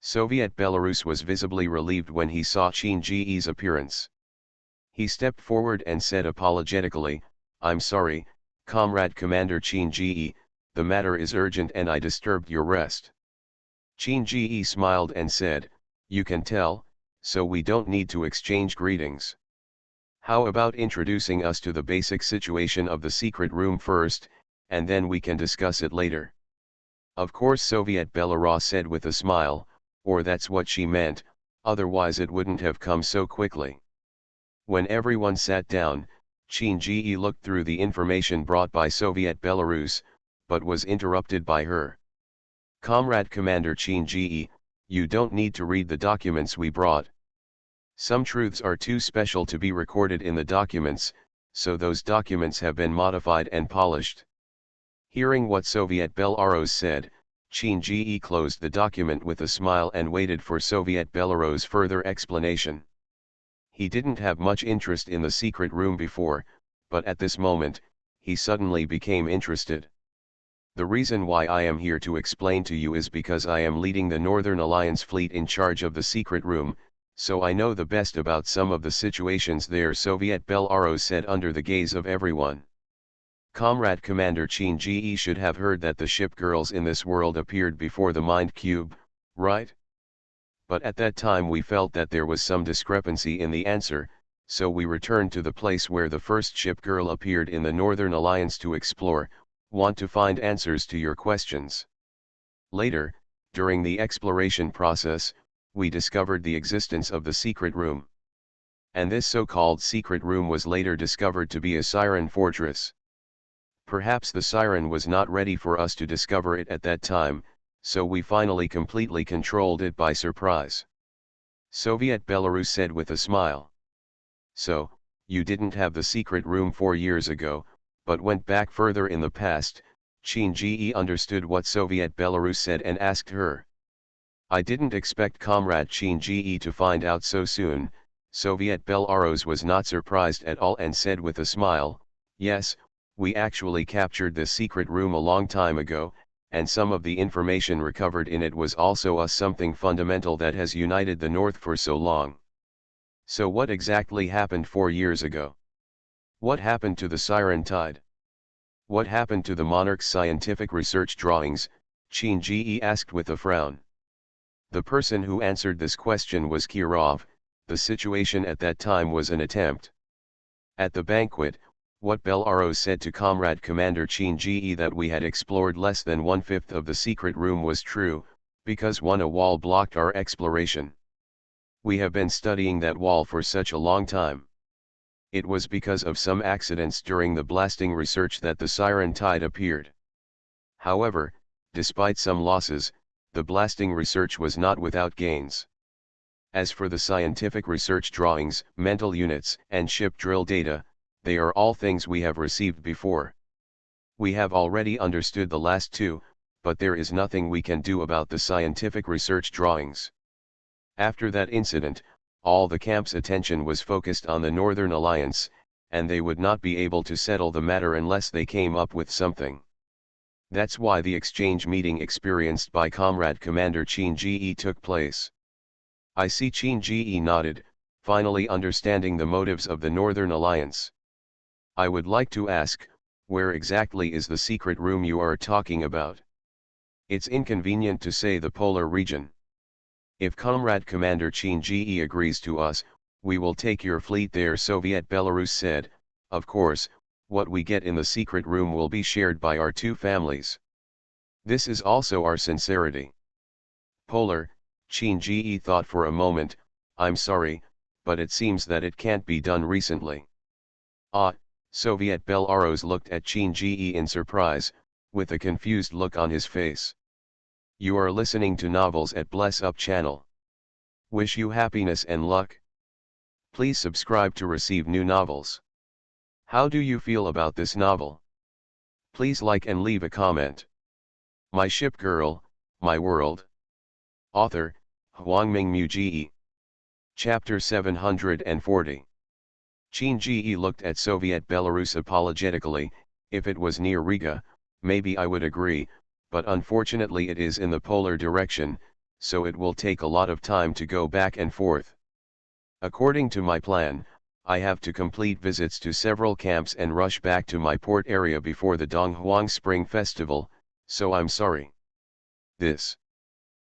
Soviet Belarus was visibly relieved when he saw Qin Ji's appearance. He stepped forward and said apologetically, "I'm sorry, Comrade Commander Qin Ji, the matter is urgent and I disturbed your rest." Qin Ji smiled and said, "You can tell, so we don't need to exchange greetings. How about introducing us to the basic situation of the secret room first, and then we can discuss it later?" "Of course," Soviet Belarus said with a smile, or that's what she meant, otherwise it wouldn't have come so quickly. When everyone sat down, Qin Ji looked through the information brought by Soviet Belarus, but was interrupted by her. "Comrade Commander Qin Ji, you don't need to read the documents we brought. Some truths are too special to be recorded in the documents, so those documents have been modified and polished." Hearing what Soviet Belarus said, Qin Ji closed the document with a smile and waited for Soviet Belarus' further explanation. He didn't have much interest in the secret room before, but at this moment, he suddenly became interested. "The reason why I am here to explain to you is because I am leading the Northern Alliance fleet in charge of the secret room, so I know the best about some of the situations there," Soviet Belarus said under the gaze of everyone. Comrade Commander Qin Ji should have heard that the ship girls in this world appeared before the Mind Cube, right? But at that time we felt that there was some discrepancy in the answer, so we returned to the place where the first ship girl appeared in the Northern Alliance to explore, want to find answers to your questions. Later, during the exploration process, we discovered the existence of the secret room. And this so-called secret room was later discovered to be a siren fortress. Perhaps the siren was not ready for us to discover it at that time, so we finally completely controlled it by surprise. Soviet Belarus said with a smile. "So, you didn't have the secret room 4 years ago, but went back further in the past." Qin Ji understood what Soviet Belarus said and asked her. "I didn't expect Comrade Qin Ji to find out so soon." Soviet Belarus was not surprised at all and said with a smile, "Yes, we actually captured this secret room a long time ago, and some of the information recovered in it was also something fundamental that has united the North for so long." "So what exactly happened 4 years ago? What happened to the Siren Tide? What happened to the Monarch's scientific research drawings?" Qin Ji asked with a frown. The person who answered this question was Kirov. The situation at that time was an attempt. At the banquet, what Belarus said to Comrade Commander Qin Ji that we had explored less than 1/5 of the secret room was true, because a wall blocked our exploration. We have been studying that wall for such a long time. It was because of some accidents during the blasting research that the Siren Tide appeared. However, despite some losses, the blasting research was not without gains. As for the scientific research drawings, mental units, and ship drill data, they are all things we have received before. We have already understood the last two, but there is nothing we can do about the scientific research drawings. After that incident, all the camp's attention was focused on the Northern Alliance, and they would not be able to settle the matter unless they came up with something. That's why the exchange meeting experienced by Comrade Commander Qin Ji took place. I see. Qin Ji nodded, finally understanding the motives of the Northern Alliance. "I would like to ask, where exactly is the secret room you are talking about?" "It's inconvenient to say the polar region. If Comrade Commander Qin Ji agrees to us, we will take your fleet there," Soviet Belarus said. "Of course, what we get in the secret room will be shared by our two families. This is also our sincerity." Polar, Qin thought for a moment, I'm sorry, but it seems that it can't be done recently. Ah, Soviet Belarus looked at Qin in surprise, with a confused look on his face. You are listening to novels at Bless Up channel. Wish you happiness and luck. Please subscribe to receive new novels. How do you feel about this novel? Please like and leave a comment. My Ship Girl, My World. Author, Huangming Mu. Chapter 740. Qin looked at Soviet Belarus apologetically. If it was near Riga, maybe I would agree, but unfortunately it is in the polar direction, so it will take a lot of time to go back and forth. According to my plan, I have to complete visits to several camps and rush back to my port area before the Donghuang Spring Festival, so I'm sorry. This.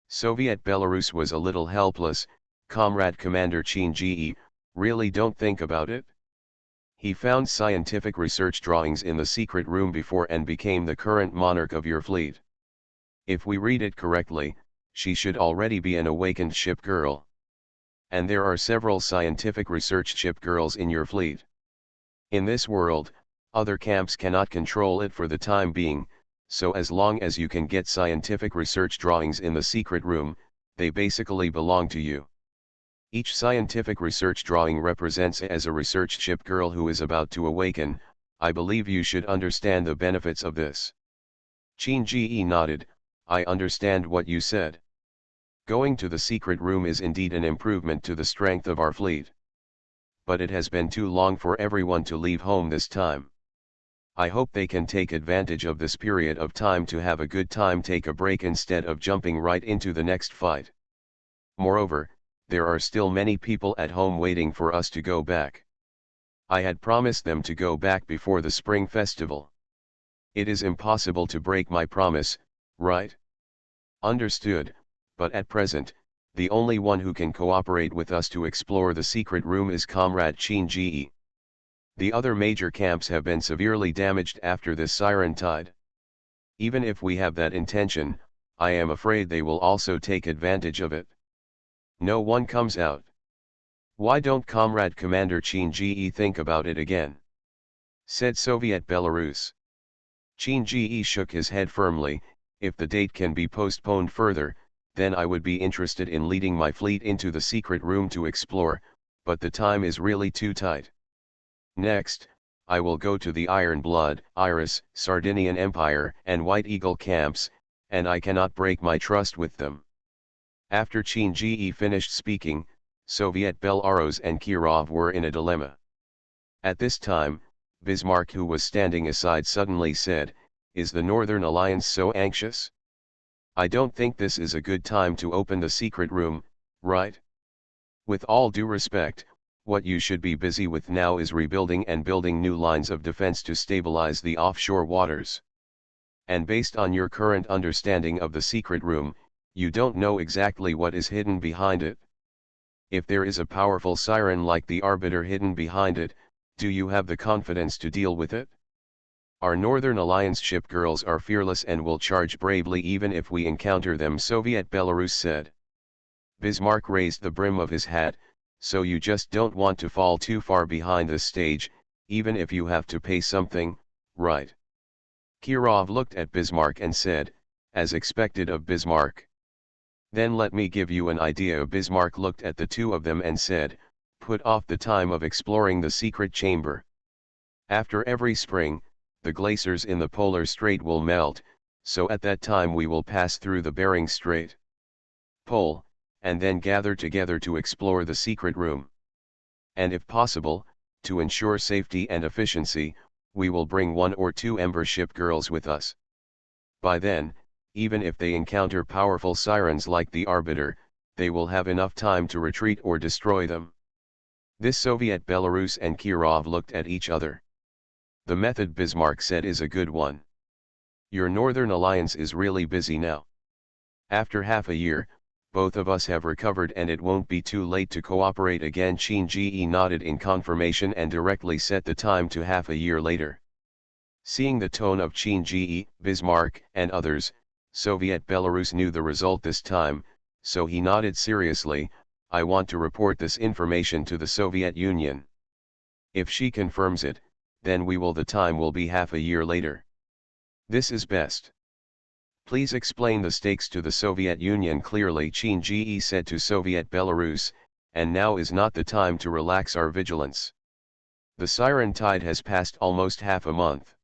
Soviet Belarus was a little helpless. Comrade Commander Qin really don't think about it? He found scientific research drawings in the secret room before and became the current monarch of your fleet. If we read it correctly, she should already be an awakened ship girl. And there are several scientific research ship girls in your fleet. In this world, other camps cannot control it for the time being, so as long as you can get scientific research drawings in the secret room, they basically belong to you. Each scientific research drawing represents as a research ship girl who is about to awaken. I believe you should understand the benefits of this. Qin nodded, I understand what you said. Going to the secret room is indeed an improvement to the strength of our fleet. But it has been too long for everyone to leave home this time. I hope they can take advantage of this period of time to have a good time, take a break instead of jumping right into the next fight. Moreover, there are still many people at home waiting for us to go back. I had promised them to go back before the Spring Festival. It is impossible to break my promise, right? Understood, but at present, the only one who can cooperate with us to explore the secret room is Comrade Qin. The other major camps have been severely damaged after this siren tide. Even if we have that intention, I am afraid they will also take advantage of it. No one comes out. Why don't Comrade Commander Qin think about it again? Said Soviet Belarus. Qin shook his head firmly. If the date can be postponed further, then I would be interested in leading my fleet into the secret room to explore, but the time is really too tight. Next, I will go to the Iron Blood, Iris, Sardinian Empire, and White Eagle camps, and I cannot break my trust with them. After Qin finished speaking, Soviet Belarus and Kirov were in a dilemma. At this time, Bismarck, who was standing aside, suddenly said, Is the Northern Alliance so anxious? I don't think this is a good time to open the secret room, right? With all due respect, what you should be busy with now is rebuilding and building new lines of defense to stabilize the offshore waters. And based on your current understanding of the secret room, you don't know exactly what is hidden behind it. If there is a powerful siren like the Arbiter hidden behind it, do you have the confidence to deal with it? Our Northern Alliance ship girls are fearless and will charge bravely even if we encounter them, Soviet Belarus said. Bismarck raised the brim of his hat, so you just don't want to fall too far behind the stage, even if you have to pay something, right? Kirov looked at Bismarck and said, as expected of Bismarck. Then let me give you an idea. Bismarck looked at the two of them and said, put off the time of exploring the secret chamber. After every spring, the glaciers in the polar strait will melt, so at that time we will pass through the Bering Strait. Pole, and then gather together to explore the secret room. And if possible, to ensure safety and efficiency, we will bring 1 or 2 Ember ship girls with us. By then, even if they encounter powerful sirens like the Arbiter, they will have enough time to retreat or destroy them. This Soviet Belarus and Kirov looked at each other. The method Bismarck said is a good one. Your Northern Alliance is really busy now. After half a year, both of us have recovered and it won't be too late to cooperate again. Qin nodded in confirmation and directly set the time to half a year later. Seeing the tone of Qin, Bismarck, and others, Soviet Belarus knew the result this time. so he nodded seriously. I want to report this information to the Soviet Union. If she confirms it, then the time will be half a year later. This is best. Please explain the stakes to the Soviet Union clearly, Qin Ji said to Soviet Belarus, and now is not the time to relax our vigilance. The siren tide has passed almost half a month.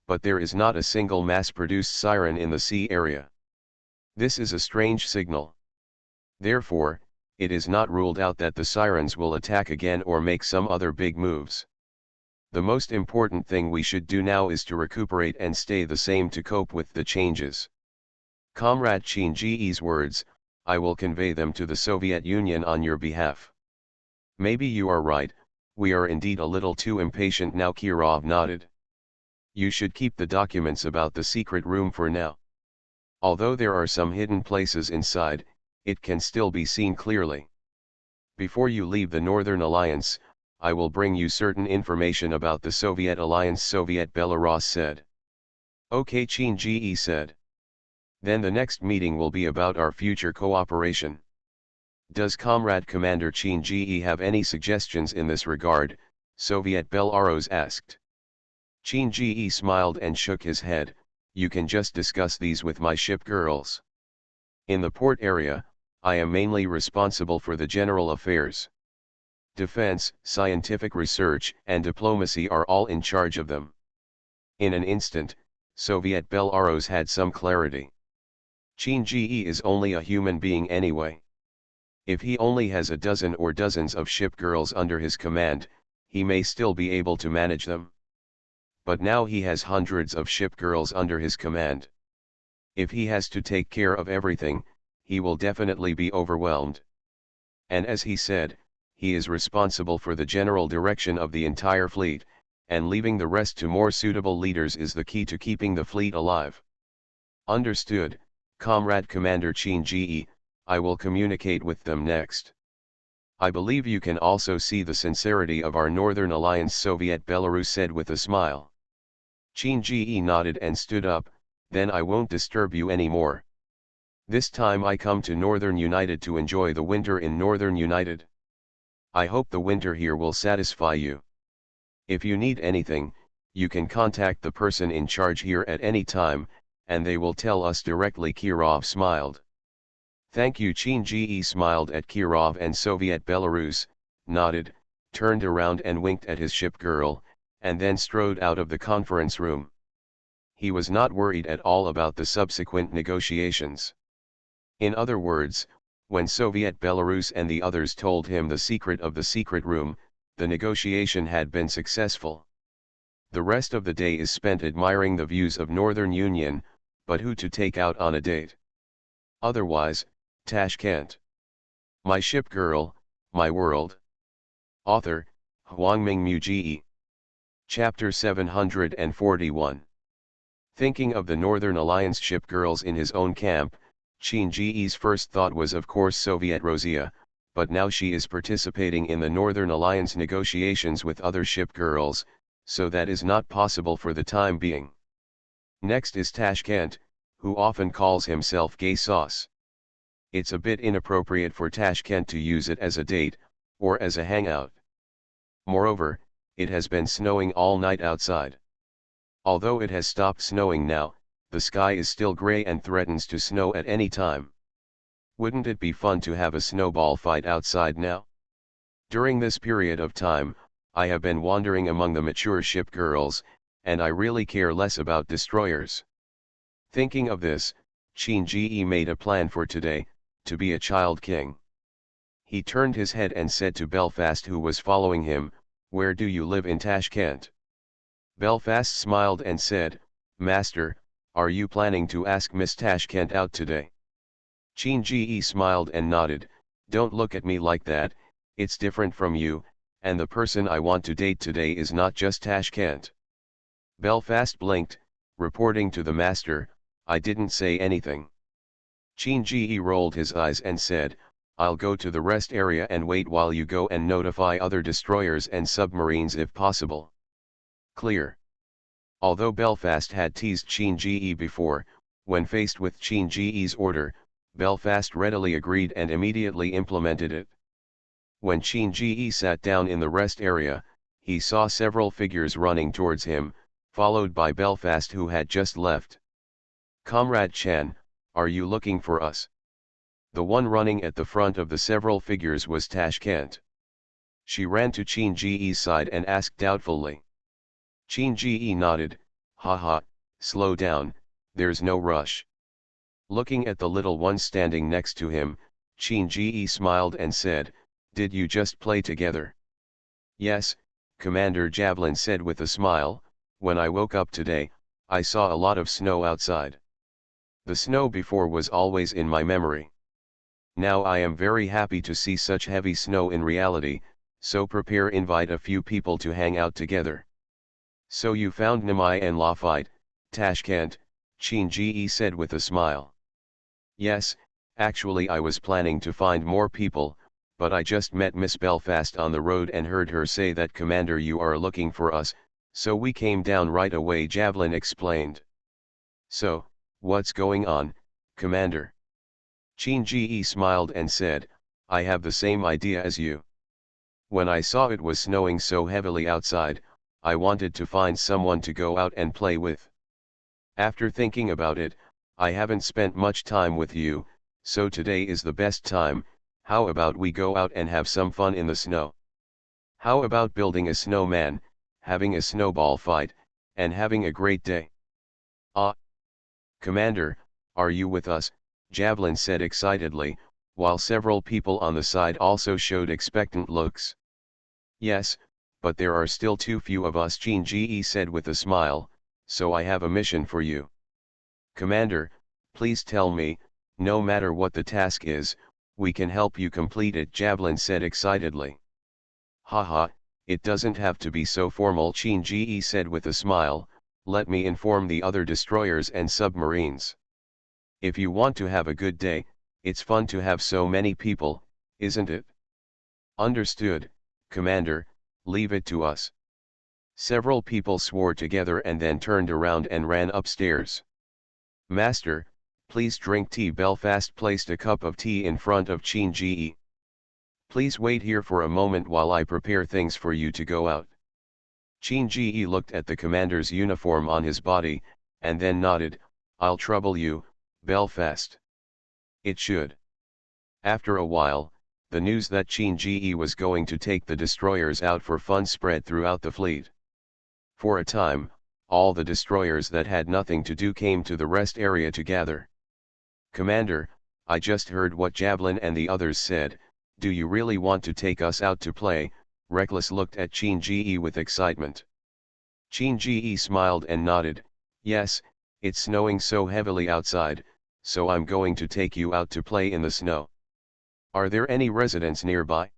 But there is not a single mass-produced siren in the sea area. This is a strange signal. Therefore, it is not ruled out that the sirens will attack again or make some other big moves. The most important thing we should do now is to recuperate and stay the same to cope with the changes. Comrade Qin Ji's words, I will convey them to the Soviet Union on your behalf. Maybe you are right, we are indeed a little too impatient now, Kirov nodded. You should keep the documents about the secret room for now. Although there are some hidden places inside, it can still be seen clearly. Before you leave the Northern Alliance, I will bring you certain information about the Soviet Alliance, Soviet Belarus said. Okay, Qin Ji said. Then the next meeting will be about our future cooperation. Does Comrade Commander Qin Ji have any suggestions in this regard? Soviet Belarus asked. Qin Ji smiled and shook his head. You can just discuss these with my ship girls. In the port area, I am mainly responsible for the general affairs. Defense, scientific research, and diplomacy are all in charge of them. In an instant, Soviet Belarus had some clarity. Qin Ji is only a human being anyway. If he only has a dozen or dozens of ship girls under his command, he may still be able to manage them. But now he has hundreds of ship girls under his command. If he has to take care of everything, he will definitely be overwhelmed. And as he said, he is responsible for the general direction of the entire fleet, and leaving the rest to more suitable leaders is the key to keeping the fleet alive. Understood, Comrade Commander Qin Ji, I will communicate with them next. I believe you can also see the sincerity of our Northern Alliance, Soviet Belarus said with a smile. Qin Ji nodded and stood up. Then I won't disturb you anymore. This time I come to Northern United to enjoy the winter in Northern United. I hope the winter here will satisfy you. If you need anything, you can contact the person in charge here at any time, and they will tell us directly. Kirov smiled. Thank you. Qin Ji smiled at Kirov, and Soviet Belarus nodded, turned around and winked at his ship girl, and then strode out of the conference room. He was not worried at all about the subsequent negotiations. In other words, when Soviet Belarus and the others told him the secret of the secret room, the negotiation had been successful. The rest of the day is spent admiring the views of Northern Union, but who to take out on a date? Otherwise, Tashkent. My ship girl, my world. Author, Huangming Muji. Chapter 741. Thinking of the Northern Alliance ship girls in his own camp, Qin Ji's first thought was of course Soviet Rosia, but now she is participating in the Northern Alliance negotiations with other ship girls, so that is not possible for the time being. Next is Tashkent, who often calls himself Gay Sauce. It's a bit inappropriate for Tashkent to use it as a date, or as a hangout. Moreover, it has been snowing all night outside. Although it has stopped snowing now, the sky is still gray and threatens to snow at any time. Wouldn't it be fun to have a snowball fight outside now? During this period of time, I have been wandering among the mature ship girls, and I really care less about destroyers. Thinking of this, Qin Ji made a plan for today, to be a child king. He turned his head and said to Belfast, who was following him, "Where do you live in Tashkent?" Belfast smiled and said, "Master, are you planning to ask Miss Tashkent out today?" Qin Ji smiled and nodded. "Don't look at me like that, it's different from you, and the person I want to date today is not just Tashkent." Belfast blinked, reporting to the master, "I didn't say anything." Qin Ji rolled his eyes and said, "I'll go to the rest area and wait while you go and notify other destroyers and submarines if possible." Clear. Although Belfast had teased Qin Ji before, when faced with Qin Ji's order, Belfast readily agreed and immediately implemented it. When Qin sat down in the rest area, he saw several figures running towards him, followed by Belfast who had just left. "Comrade Chan, are you looking for us?" The one running at the front of the several figures was Tashkent. She ran to Qin side and asked doubtfully. Qin nodded, "Haha, slow down, there's no rush." Looking at the little one standing next to him, Qin smiled and said, "Did you just play together?" "Yes," Commander Javelin said with a smile, "when I woke up today, I saw a lot of snow outside. The snow before was always in my memory. Now I am very happy to see such heavy snow in reality, so prepare invite a few people to hang out together." "So you found Nimai and Lafite, Tashkent," Qin said with a smile. "Yes, actually I was planning to find more people, but I just met Miss Belfast on the road and heard her say that Commander you are looking for us, so we came down right away," Javelin explained. "So, what's going on, Commander?" Qin smiled and said, "I have the same idea as you. When I saw it was snowing so heavily outside, I wanted to find someone to go out and play with. After thinking about it, I haven't spent much time with you, so today is the best time. How about we go out and have some fun in the snow? How about building a snowman, having a snowball fight, and having a great day?" "Ah! Commander, are you with us?" Javelin said excitedly, while several people on the side also showed expectant looks. "Yes, but there are still too few of us," Qin said with a smile, "so I have a mission for you." "Commander, please tell me, no matter what the task is, we can help you complete it," Javelin said excitedly. "Haha, it doesn't have to be so formal," Qin said with a smile, "let me inform the other destroyers and submarines. If you want to have a good day, it's fun to have so many people, isn't it?" "Understood, Commander, leave it to us." Several people swore together and then turned around and ran upstairs. "Master, please drink tea." Belfast placed a cup of tea in front of Qin. "Please wait here for a moment while I prepare things for you to go out." Qin looked at the commander's uniform on his body, and then nodded, "I'll trouble you, Belfast." It should. After a while, the news that Qin was going to take the destroyers out for fun spread throughout the fleet. For a time, all the destroyers that had nothing to do came to the rest area to gather. "Commander, I just heard what Javelin and the others said. Do you really want to take us out to play?" Reckless looked at Qin with excitement. Qin smiled and nodded, "Yes, it's snowing so heavily outside, so I'm going to take you out to play in the snow. Are there any residents nearby?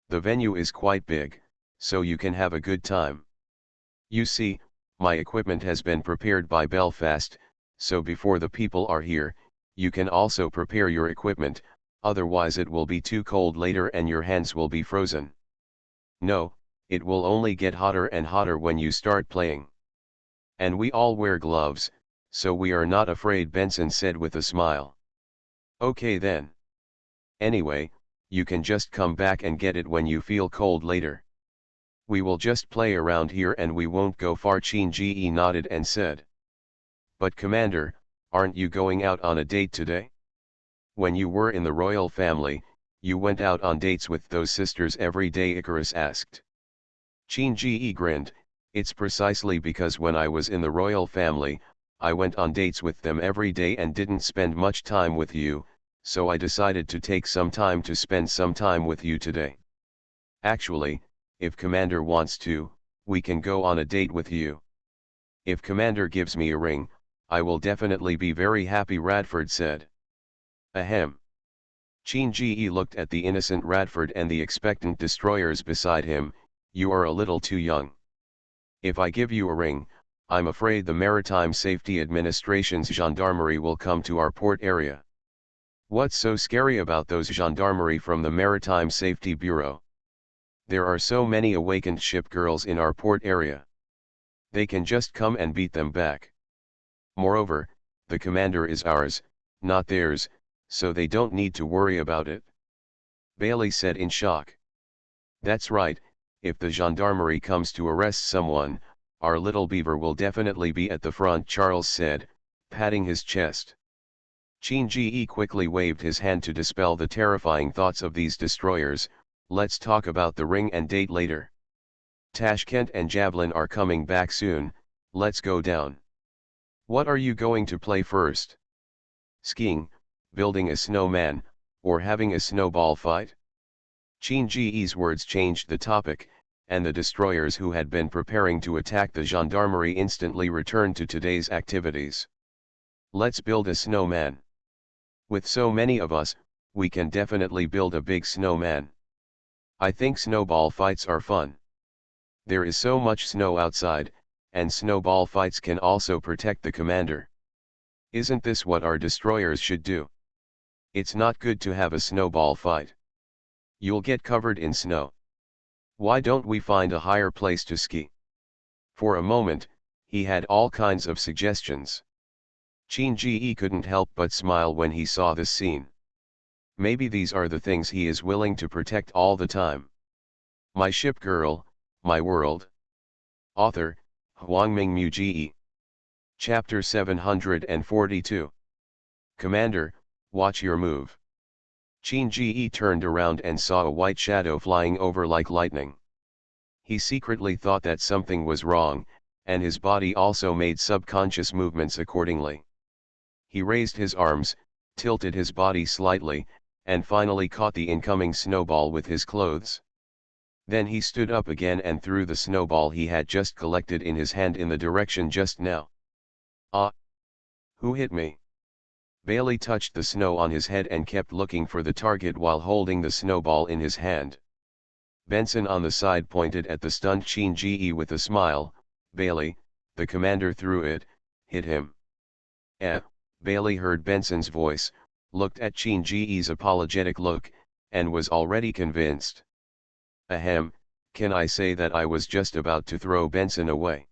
The venue is quite big, so you can have a good time. You see, my equipment has been prepared by Belfast, so before the people are here, you can also prepare your equipment, otherwise it will be too cold later and your hands will be frozen. No, it will only get hotter and hotter when you start playing. And we all wear gloves, so we are not afraid," Benson said with a smile. "Okay then. Anyway, you can just come back and get it when you feel cold later. We will just play around here and we won't go far." Qin nodded and said. "But Commander, aren't you going out on a date today? When you were in the royal family, you went out on dates with those sisters every day," Icarus asked. Qin grinned, "It's precisely because when I was in the royal family, I went on dates with them every day and didn't spend much time with you, so I decided to take some time to spend some time with you today. Actually, if Commander wants to, we can go on a date with you. If Commander gives me a ring, I will definitely be very happy," Radford said. "Ahem." Qin looked at the innocent Radford and the expectant destroyers beside him. "You are a little too young. If I give you a ring, I'm afraid the Maritime Safety Administration's gendarmerie will come to our port area." "What's so scary about those gendarmerie from the Maritime Safety Bureau? There are so many awakened ship girls in our port area. They can just come and beat them back. Moreover, the commander is ours, not theirs," so they don't need to worry about it. Bailey said in shock. That's right, if the gendarmerie comes to arrest someone, our little beaver will definitely be at the front, Charles said, patting his chest. Chin-Ji quickly waved his hand to dispel the terrifying thoughts of these destroyers. Let's talk about the ring and date later. Tashkent and Javelin are coming back soon, let's go down. What are you going to play first? Skiing, building a snowman, or having a snowball fight? Chin-Ji's words changed the topic, and the destroyers who had been preparing to attack the gendarmerie instantly returned to today's activities. Let's build a snowman. With so many of us, we can definitely build a big snowman. I think snowball fights are fun. There is so much snow outside, and snowball fights can also protect the commander. Isn't this what our destroyers should do? It's not good to have a snowball fight. You'll get covered in snow. Why don't we find a higher place to ski? For a moment, he had all kinds of suggestions. Chin-Ji couldn't help but smile when he saw this scene. Maybe these are the things he is willing to protect all the time. My Ship Girl, My World. Author, Huangming Mu. Chapter 742. Commander, watch your move. Chin-Ji turned around and saw a white shadow flying over like lightning. He secretly thought that something was wrong, and his body also made subconscious movements accordingly. He raised his arms, tilted his body slightly, and finally caught the incoming snowball with his clothes. Then he stood up again and threw the snowball he had just collected in his hand in the direction just now. Ah! Who hit me? Bailey touched the snow on his head and kept looking for the target while holding the snowball in his hand. Benson on the side pointed at the stunned Chin-Ji with a smile. Bailey, the commander threw it, hit him. Bailey heard Benson's voice, looked at Chin-Ji's apologetic look, and was already convinced. Ahem, can I say that I was just about to throw Benson away?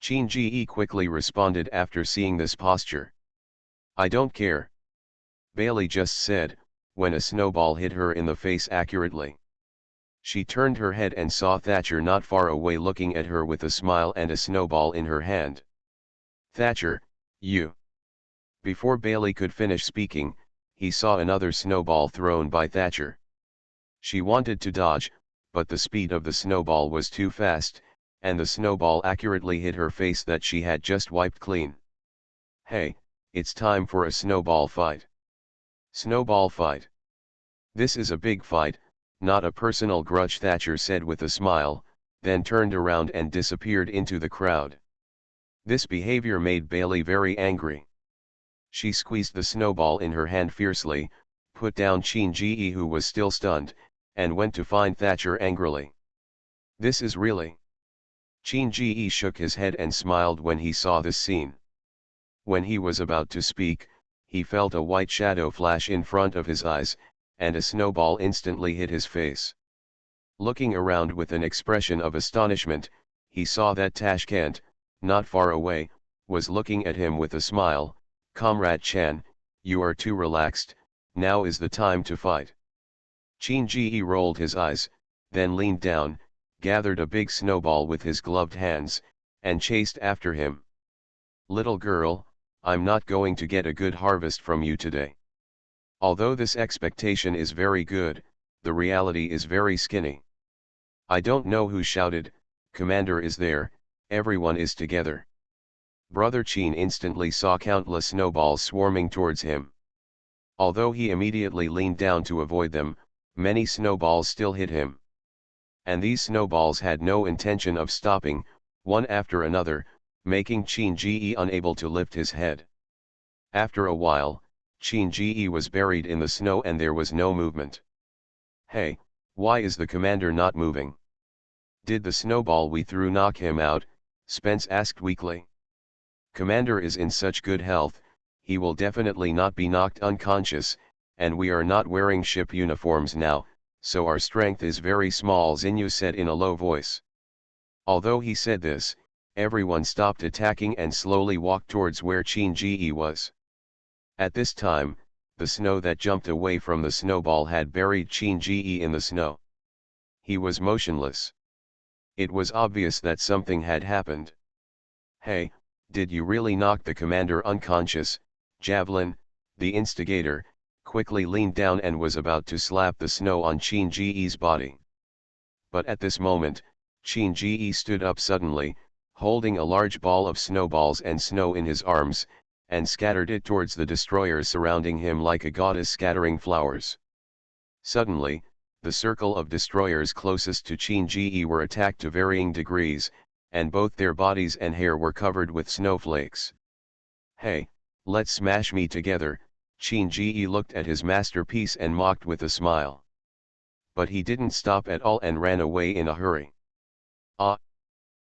Chin-Ji quickly responded after seeing this posture. I don't care. Bailey just said, when a snowball hit her in the face accurately. She turned her head and saw Thatcher not far away looking at her with a smile and a snowball in her hand. Thatcher, you. Before Bailey could finish speaking, he saw another snowball thrown by Thatcher. She wanted to dodge, but the speed of the snowball was too fast, and the snowball accurately hit her face that she had just wiped clean. Hey, it's time for a snowball fight. Snowball fight. This is a big fight, not a personal grudge, Thatcher said with a smile, then turned around and disappeared into the crowd. This behavior made Bailey very angry. She squeezed the snowball in her hand fiercely, put down Chin-Ji who was still stunned, and went to find Thatcher angrily. This is really... Chin-Ji shook his head and smiled when he saw this scene. When he was about to speak, he felt a white shadow flash in front of his eyes, and a snowball instantly hit his face. Looking around with an expression of astonishment, he saw that Tashkent, not far away, was looking at him with a smile. Comrade Chan, you are too relaxed, now is the time to fight. Chin-Ji rolled his eyes, then leaned down, gathered a big snowball with his gloved hands, and chased after him. Little girl, I'm not going to get a good harvest from you today. Although this expectation is very good, the reality is very skinny. I don't know who shouted, Commander is there, everyone is together. Brother Chin instantly saw countless snowballs swarming towards him. Although he immediately leaned down to avoid them, many snowballs still hit him. And these snowballs had no intention of stopping, one after another, making Chin-Ji unable to lift his head. After a while, Chin-Ji was buried in the snow and there was no movement. Hey, why is the commander not moving? Did the snowball we threw knock him out? Spence asked weakly. Commander is in such good health, he will definitely not be knocked unconscious, and we are not wearing ship uniforms now, so our strength is very small, Xinyu said in a low voice. Although he said this, everyone stopped attacking and slowly walked towards where Chin-Ji was. At this time, the snow that jumped away from the snowball had buried Qin in the snow. He was motionless. It was obvious that something had happened. "Hey, did you really knock the commander unconscious?" Javelin, the instigator, quickly leaned down and was about to slap the snow on Qin body. But at this moment, Qin stood up suddenly, holding a large ball of snowballs and snow in his arms, and scattered it towards the destroyers surrounding him like a goddess scattering flowers. Suddenly, the circle of destroyers closest to Qin were attacked to varying degrees, and both their bodies and hair were covered with snowflakes. "Hey, let's smash me together," Qin looked at his masterpiece and mocked with a smile. But he didn't stop at all and ran away in a hurry. "Ah!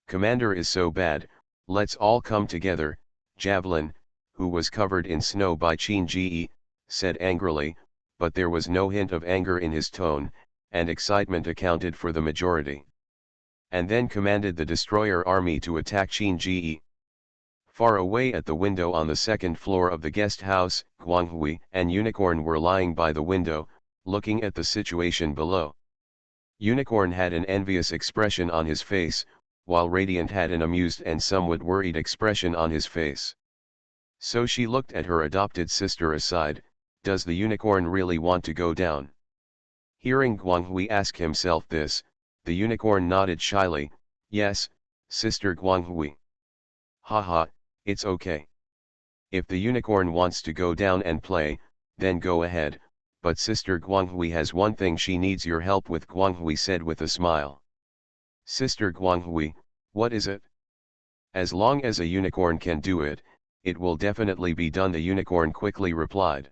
Commander is so bad, let's all come together," Javelin, who was covered in snow by Qin said angrily, but there was no hint of anger in his tone, and excitement accounted for the majority. And then commanded the destroyer army to attack Qin. Far away at the window on the second floor of the guest house, Guanghui and Unicorn were lying by the window, looking at the situation below. Unicorn had an envious expression on his face, while Radiant had an amused and somewhat worried expression on his face. So she looked at her adopted sister aside. Does the Unicorn really want to go down? Hearing Guanghui ask himself this, the Unicorn nodded shyly. "Yes, Sister Guanghui." "Haha, it's okay. If the Unicorn wants to go down and play, then go ahead, but Sister Guanghui has one thing she needs your help with," Guanghui said with a smile. "Sister Guanghui, what is it?" "As long as a unicorn can do it, it will definitely be done," the Unicorn quickly replied.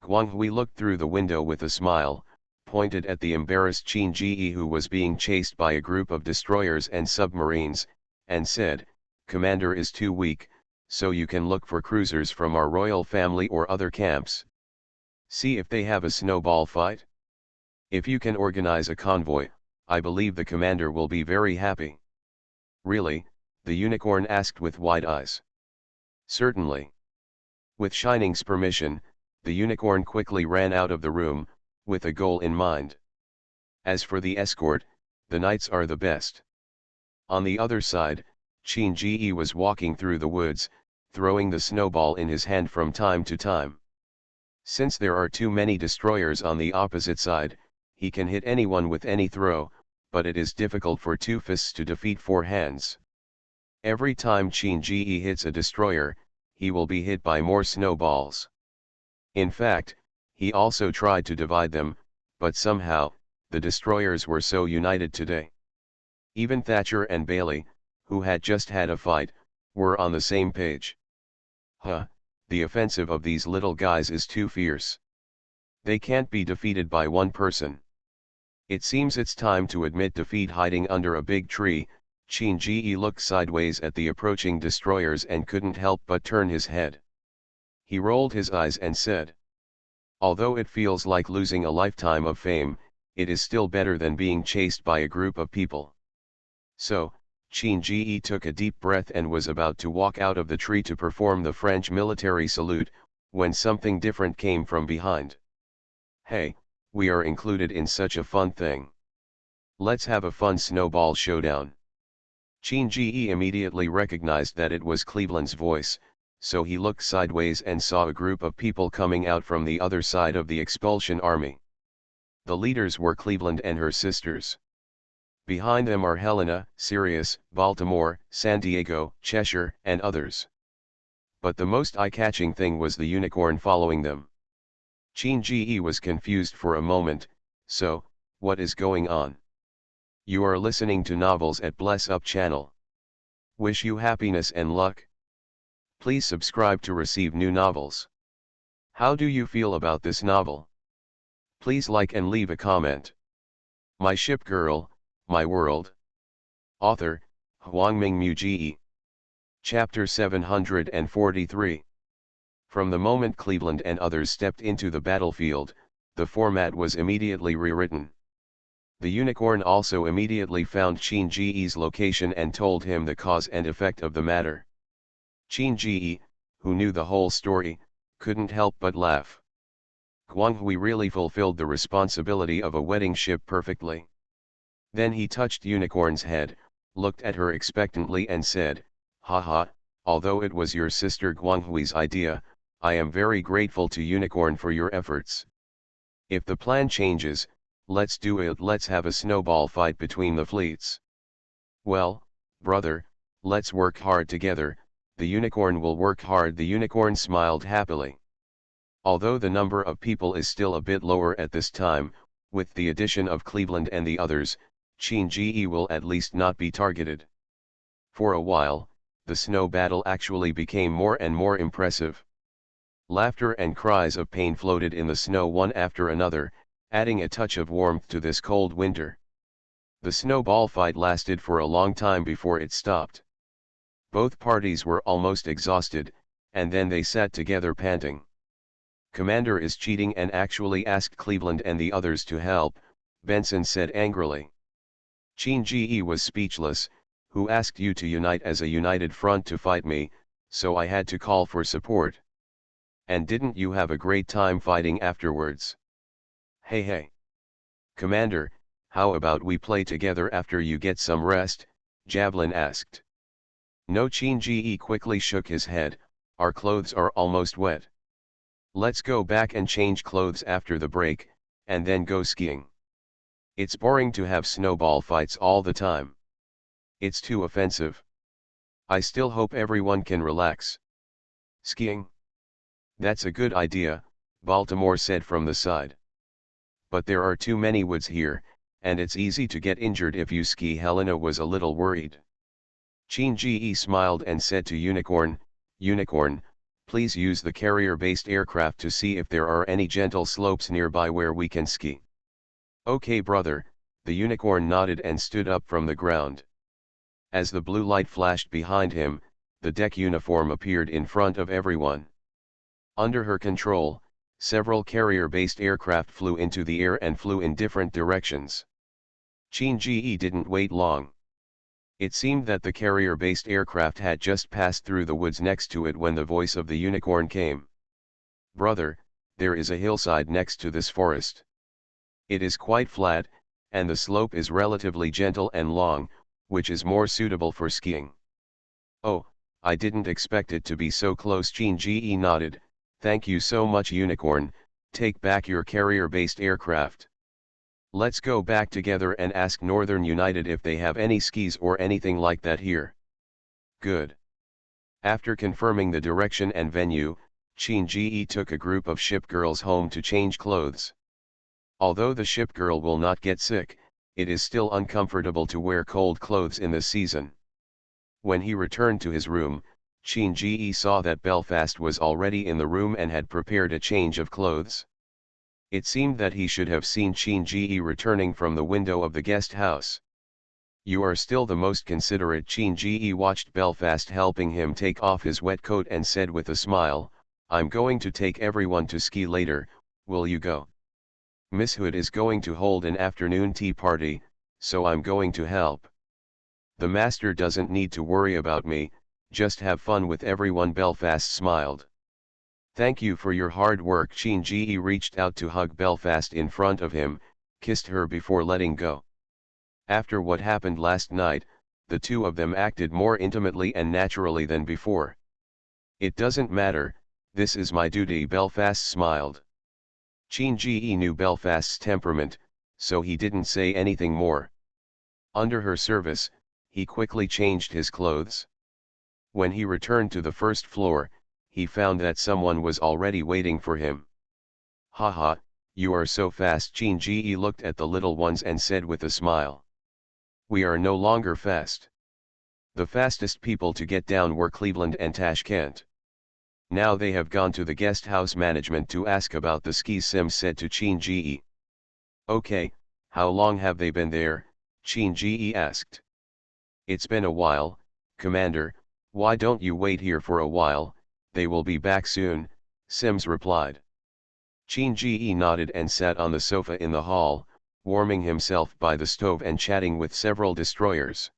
Guanghui looked through the window with a smile, pointed at the embarrassed Qin who was being chased by a group of destroyers and submarines, and said, "Commander is too weak, so you can look for cruisers from our royal family or other camps. See if they have a snowball fight. If you can organize a convoy, I believe the commander will be very happy." "Really?" the Unicorn asked with wide eyes. "Certainly." With Shining's permission, the Unicorn quickly ran out of the room, with a goal in mind. As for the escort, the knights are the best. On the other side, Qin was walking through the woods, throwing the snowball in his hand from time to time. Since there are too many destroyers on the opposite side, he can hit anyone with any throw, but it is difficult for two fists to defeat four hands. Every time Qin hits a destroyer, he will be hit by more snowballs. In fact, he also tried to divide them, but somehow, the destroyers were so united today. Even Thatcher and Bailey, who had just had a fight, were on the same page. "Huh, the offensive of these little guys is too fierce. They can't be defeated by one person. It seems it's time to admit defeat." Hiding under a big tree, Qin looked sideways at the approaching destroyers and couldn't help but turn his head. He rolled his eyes and said, "Although it feels like losing a lifetime of fame, it is still better than being chased by a group of people." So, Qin took a deep breath and was about to walk out of the tree to perform the French military salute, when something different came from behind. "Hey, we are included in such a fun thing. Let's have a fun snowball showdown." Qin immediately recognized that it was Cleveland's voice, so he looked sideways and saw a group of people coming out from the other side of the expulsion army. The leaders were Cleveland and her sisters. Behind them are Helena, Sirius, Baltimore, San Diego, Cheshire, and others. But the most eye-catching thing was the Unicorn following them. Qin was confused for a moment. "So, what is going on?" You are listening to Novels at Bless Up channel. Wish you happiness and luck. Please subscribe to receive new novels. How do you feel about this novel? Please like and leave a comment. My Ship Girl, My World. Author, Huangming Muji. Chapter 743. From the moment Cleveland and others stepped into the battlefield, the format was immediately rewritten. The Unicorn also immediately found Qin location and told him the cause and effect of the matter. Qin, who knew the whole story, couldn't help but laugh. Guanghui really fulfilled the responsibility of a wedding ship perfectly. Then he touched Unicorn's head, looked at her expectantly and said, haha, although it was your sister Guanghui's idea, I am very grateful to Unicorn for your efforts. If the plan changes, let's do it, let's have a snowball fight between the fleets. Well, brother, let's work hard together, the Unicorn will work hard. The Unicorn smiled happily. Although the number of people is still a bit lower at this time, with the addition of Cleveland and the others, Qin will at least not be targeted. For a while, the snow battle actually became more and more impressive. Laughter and cries of pain floated in the snow one after another, adding a touch of warmth to this cold winter. The snowball fight lasted for a long time before it stopped. Both parties were almost exhausted, and then they sat together panting. Commander is cheating and actually asked Cleveland and the others to help, Benson said angrily. Qin was speechless. Who asked you to unite as a united front to fight me, so I had to call for support. And didn't you have a great time fighting afterwards? Hey. Commander, how about we play together after you get some rest, Javelin asked. No, Qin quickly shook his head, our clothes are almost wet. Let's go back and change clothes after the break, and then go skiing. It's boring to have snowball fights all the time. It's too offensive. I still hope everyone can relax. Skiing? That's a good idea, Baltimore said from the side. But there are too many woods here, and it's easy to get injured if you ski. Helena was a little worried. Qin smiled and said to Unicorn, Unicorn, please use the carrier-based aircraft to see if there are any gentle slopes nearby where we can ski. Okay brother, the Unicorn nodded and stood up from the ground. As the blue light flashed behind him, the deck uniform appeared in front of everyone. Under her control, several carrier-based aircraft flew into the air and flew in different directions. Qin didn't wait long. It seemed that the carrier-based aircraft had just passed through the woods next to it when the voice of the Unicorn came. Brother, there is a hillside next to this forest. It is quite flat, and the slope is relatively gentle and long, which is more suitable for skiing. Oh, I didn't expect it to be so close. Qin nodded, thank you so much Unicorn, take back your carrier-based aircraft. Let's go back together and ask Northern United if they have any skis or anything like that here. Good. After confirming the direction and venue, Qin took a group of ship girls home to change clothes. Although the ship girl will not get sick, it is still uncomfortable to wear cold clothes in this season. When he returned to his room, Qin saw that Belfast was already in the room and had prepared a change of clothes. It seemed that he should have seen Qin returning from the window of the guest house. You are still the most considerate. Qin watched Belfast helping him take off his wet coat and said with a smile, I'm going to take everyone to ski later, will you go? Miss Hood is going to hold an afternoon tea party, so I'm going to help. The master doesn't need to worry about me, just have fun with everyone. Belfast smiled. Thank you for your hard work. Qin reached out to hug Belfast in front of him, kissed her before letting go. After what happened last night, the two of them acted more intimately and naturally than before. It doesn't matter, this is my duty. Belfast smiled. Qin knew Belfast's temperament, so he didn't say anything more. Under her service, he quickly changed his clothes. When he returned to the first floor, he found that someone was already waiting for him. Haha, you are so fast. Qin looked at the little ones and said with a smile. We are no longer fast. The fastest people to get down were Cleveland and Tashkent. Now they have gone to the guest house management to ask about the skis. Sims said to Qin. Okay, how long have they been there? Qin asked. It's been a while, Commander, why don't you wait here for a while, they will be back soon, Sims replied. Qin nodded and sat on the sofa in the hall, warming himself by the stove and chatting with several destroyers.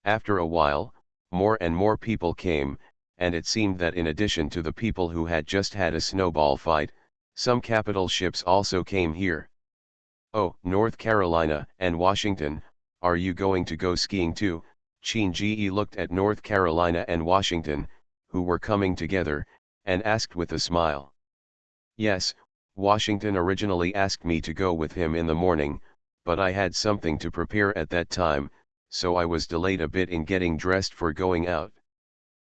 After a while, more and more people came, and it seemed that in addition to the people who had just had a snowball fight, Some capital ships also came here. Oh, North Carolina and Washington, are you going to go skiing too? Chin-Ji looked at North Carolina and Washington, who were coming together, and asked with a smile. Yes, Washington originally asked me to go with him in the morning, but I had something to prepare at that time, so I was delayed a bit in getting dressed for going out.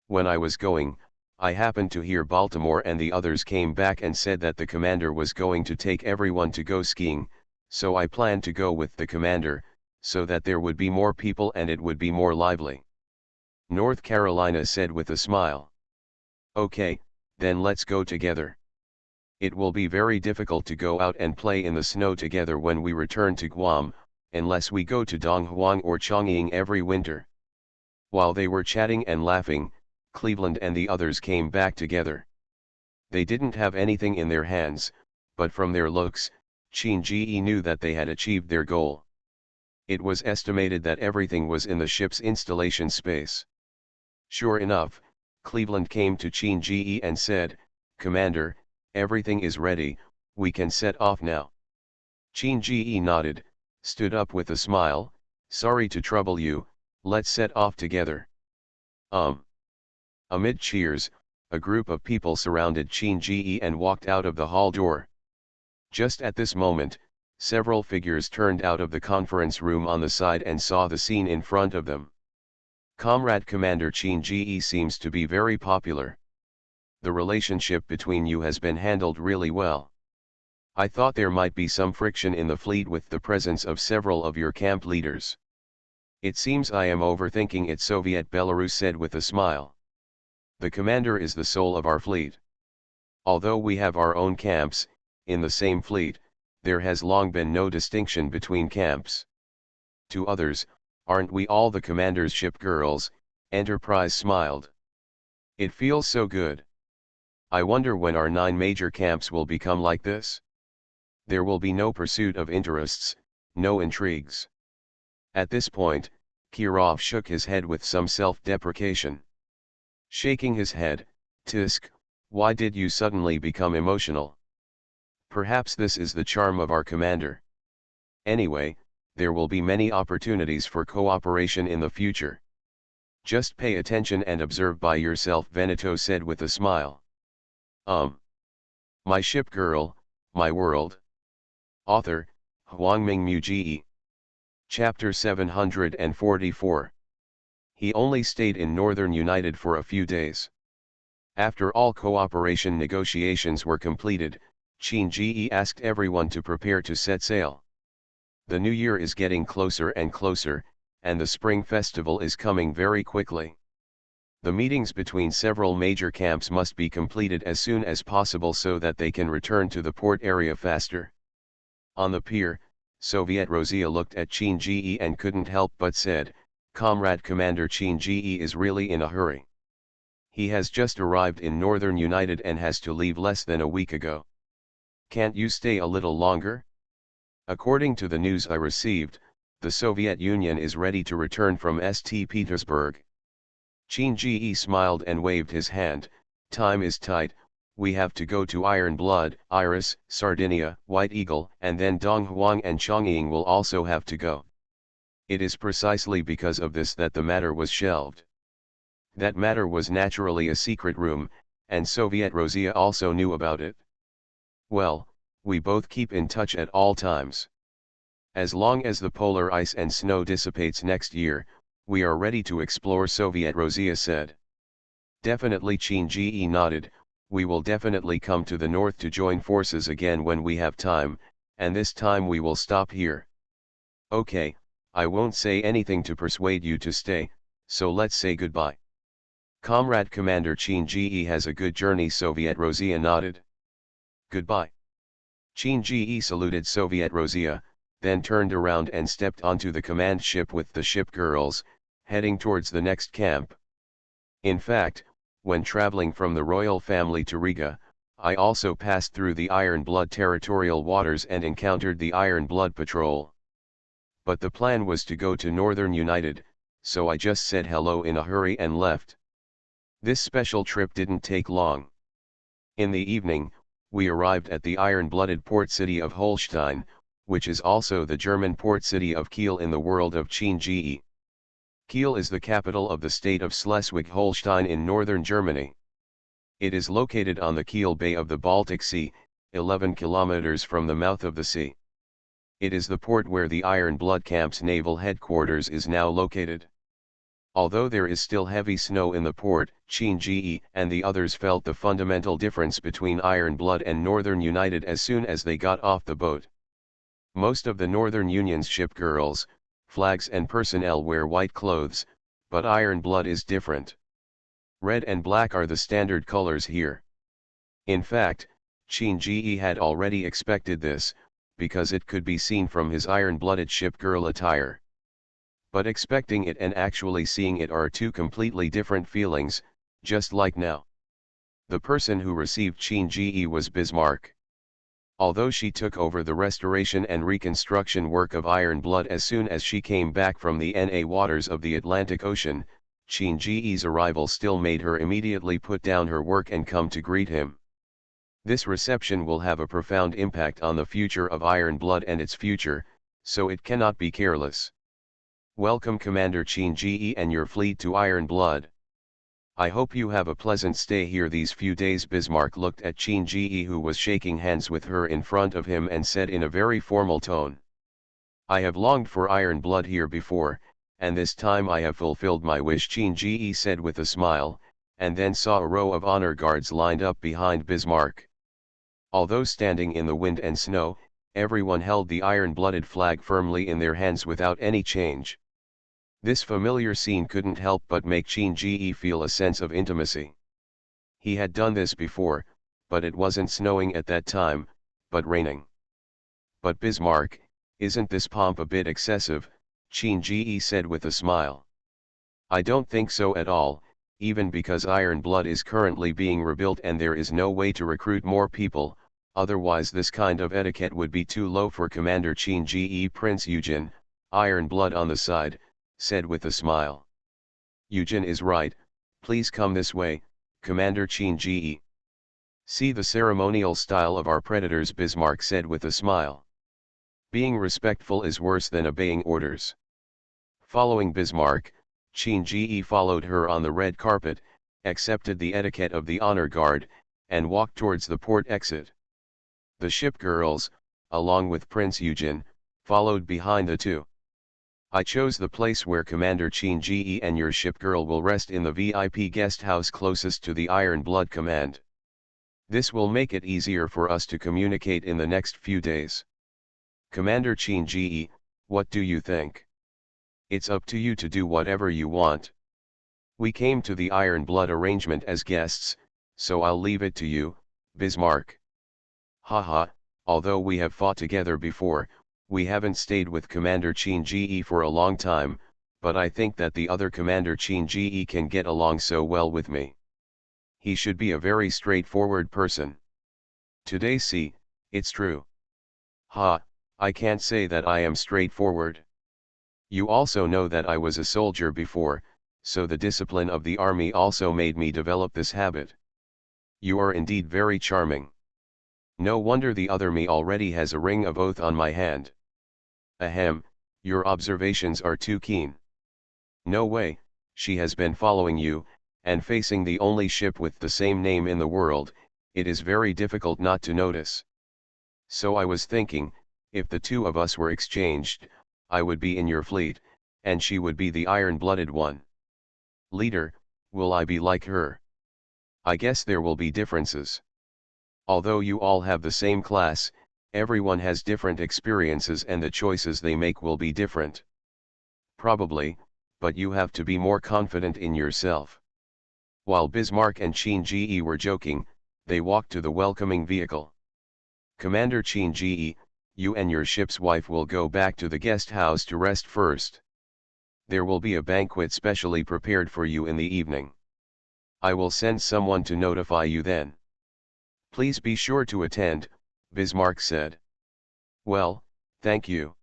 When I was going, I happened to hear Baltimore and the others came back and said that the commander was going to take everyone to go skiing, so I planned to go with the commander, so that there would be more people and it would be more lively. North Carolina said with a smile. Okay, then let's go together. It will be very difficult to go out and play in the snow together when we return to Guam, unless we go to Donghuang or Chongqing every winter. While they were chatting and laughing, Cleveland and the others came back together. They didn't have anything in their hands, but from their looks, Chin-Ji knew that they had achieved their goal. It was estimated that everything was in the ship's installation space. Sure enough, Cleveland came to Chin-Ji and said, "Commander, everything is ready, we can set off now." Chin-Ji nodded, stood up with a smile, "Sorry to trouble you, let's set off together." Amid cheers, a group of people surrounded Chin-Ji and walked out of the hall door. Just at this moment, several figures turned out of the conference room on the side and saw the scene in front of them. "Comrade Commander Chin-Ji seems to be very popular. The relationship between you has been handled really well. I thought there might be some friction in the fleet with the presence of several of your camp leaders. It seems I am overthinking it," Soviet Belarus said with a smile. "The commander is the soul of our fleet. Although we have our own camps, in the same fleet, there has long been no distinction between camps. To others, aren't we all the commander's ship girls?" Enterprise smiled. "It feels so good. I wonder when our 9 major camps will become like this. There will be no pursuit of interests, no intrigues." At this point, Kirov shook his head with some self-deprecation. Shaking his head, "Tisk, why did you suddenly become emotional? Perhaps this is the charm of our commander. Anyway, there will be many opportunities for cooperation in the future. Just pay attention and observe by yourself," Veneto said with a smile. My Ship Girl, My World. Author, Huangming Muji. Chapter 744. He only stayed in Northern United for a few days. After all cooperation negotiations were completed, Chin-Ji asked everyone to prepare to set sail. The new year is getting closer and closer, and the spring festival is coming very quickly. The meetings between several major camps must be completed as soon as possible so that they can return to the port area faster. On the pier, Soviet Rosia looked at Chin-Ji and couldn't help but said, "Comrade Commander Chin-Ji is really in a hurry. He has just arrived in Northern United and has to leave less than a week ago. Can't you stay a little longer? According to the news I received, the Soviet Union is ready to return from St. Petersburg." Chin-Ji smiled and waved his hand, "Time is tight, we have to go to Iron Blood, Iris, Sardinia, White Eagle, and then Donghuang and Chongqing will also have to go. It is precisely because of this that the matter was shelved." That matter was naturally a secret room, and Soviet Rosia also knew about it. "Well, we both keep in touch at all times. As long as the polar ice and snow dissipates next year, we are ready to explore," Soviet Rosia said. "Definitely," Chin-Ji nodded, "we will definitely come to the north to join forces again when we have time, and this time we will stop here. Okay, I won't say anything to persuade you to stay, so let's say goodbye." "Comrade Commander Chin-Ji has a good journey," Soviet Rosia nodded. "Goodbye." Chin-Ji saluted Soviet Rosia, then turned around and stepped onto the command ship with the ship girls, heading towards the next camp. In fact, when traveling from the royal family to Riga, I also passed through the Iron Blood territorial waters and encountered the Iron Blood patrol. But the plan was to go to Northern United, so I just said hello in a hurry and left. This special trip didn't take long. In the evening, we arrived at the iron-blooded port city of Holstein, which is also the German port city of Kiel in the world of Qinji. Kiel is the capital of the state of Schleswig-Holstein in northern Germany. It is located on the Kiel Bay of the Baltic Sea, 11 kilometers from the mouth of the sea. It is the port where the Iron Blood Camp's naval headquarters is now located. Although there is still heavy snow in the port, Qinji and the others felt the fundamental difference between Iron Blood and Northern United as soon as they got off the boat. Most of the Northern Union's ship girls, flags and personnel wear white clothes, but Iron Blood is different. Red and black are the standard colors here. In fact, Qinji had already expected this, because it could be seen from his iron-blooded ship girl attire. But expecting it and actually seeing it are two completely different feelings, just like now. The person who received Qinji was Bismarck. Although she took over the restoration and reconstruction work of Iron Blood as soon as she came back from the NA waters of the Atlantic Ocean, Qinji's arrival still made her immediately put down her work and come to greet him. This reception will have a profound impact on the future of Iron Blood and its future, so it cannot be careless. Welcome Commander Qinji and your fleet to Iron Blood. I hope you have a pleasant stay here these few days. Bismarck looked at Qinji, who was shaking hands with her in front of him, and said in a very formal tone, "I have longed for Iron Blood here before, and this time I have fulfilled my wish," Qinji said with a smile, and then saw a row of honor guards lined up behind Bismarck. Although standing in the wind and snow, everyone held the iron-blooded flag firmly in their hands without any change. This familiar scene couldn't help but make Qinji feel a sense of intimacy. He had done this before, but it wasn't snowing at that time, but raining. "But Bismarck, isn't this pomp a bit excessive?" Qinji said with a smile. "I don't think so at all, even because Iron Blood is currently being rebuilt and there is no way to recruit more people, otherwise this kind of etiquette would be too low for Commander Qinji." Prince Eugen, Iron Blood on the side, said with a smile. "Eugen is right, please come this way, Commander Qinji." "See the ceremonial style of our predators," Bismarck said with a smile. "Being respectful is worse than obeying orders." Following Bismarck, Qinji followed her on the red carpet, accepted the etiquette of the honor guard, and walked towards the port exit. The ship girls, along with Prince Eugen, followed behind the two. "I chose the place where Commander Qinji and your ship girl will rest in the VIP guest house closest to the Iron Blood Command. This will make it easier for us to communicate in the next few days. Commander Qinji, what do you think? It's up to you to do whatever you want. We came to the Iron Blood arrangement as guests, so I'll leave it to you, Bismarck." "Haha, although we have fought together before, we haven't stayed with Commander Qinji for a long time, but I think that the other Commander Qinji can get along so well with me. He should be a very straightforward person." "Today see, it's true." "Ha, I can't say that I am straightforward. You also know that I was a soldier before, so the discipline of the army also made me develop this habit. You are indeed very charming. No wonder the other me already has a ring of oath on my hand." "Ahem, your observations are too keen." "No way, she has been following you, and facing the only ship with the same name in the world, it is very difficult not to notice. So I was thinking, if the two of us were exchanged, I would be in your fleet, and she would be the iron-blooded one. Leader, will I be like her? I guess there will be differences. Although you all have the same class, everyone has different experiences and the choices they make will be different. Probably, but you have to be more confident in yourself." While Bismarck and Qinji were joking, they walked to the welcoming vehicle. "Commander Qinji, you and your ship's wife will go back to the guest house to rest first. There will be a banquet specially prepared for you in the evening. I will send someone to notify you then. Please be sure to attend," Bismarck said. "Well, thank you."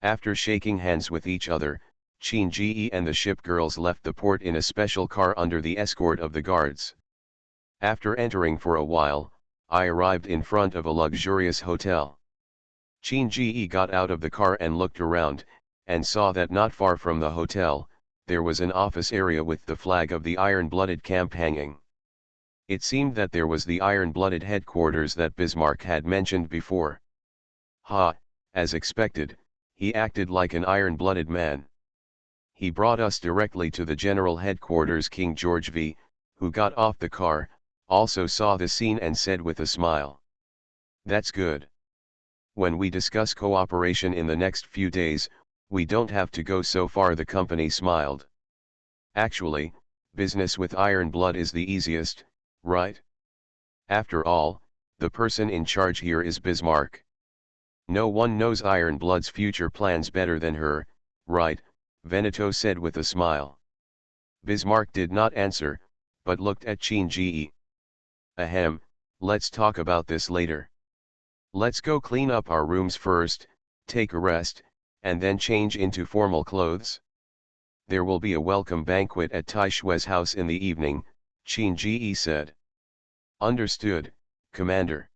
After shaking hands with each other, Qinji and the ship girls left the port in a special car under the escort of the guards. After entering for a while, I arrived in front of a luxurious hotel. Qin Ji got out of the car and looked around, and saw that not far from the hotel, there was an office area with the flag of the Iron-Blooded camp hanging. It seemed that there was the Iron-Blooded headquarters that Bismarck had mentioned before. Ha, as expected, he acted like an iron-blooded man. He brought us directly to the general headquarters. King George V, who got off the car, also saw the scene and said with a smile, "That's good. When we discuss cooperation in the next few days, we don't have to go so far." The company smiled. Actually, business with Iron Blood is the easiest, right? After all, the person in charge here is Bismarck. No one knows Iron Blood's future plans better than her, right? Veneto said with a smile. Bismarck did not answer, but looked at Qin Ji. Ahem, let's talk about this later. Let's go clean up our rooms first, take a rest, and then change into formal clothes. There will be a welcome banquet at Tai Shui's house in the evening, Qin Ji said. Understood, Commander.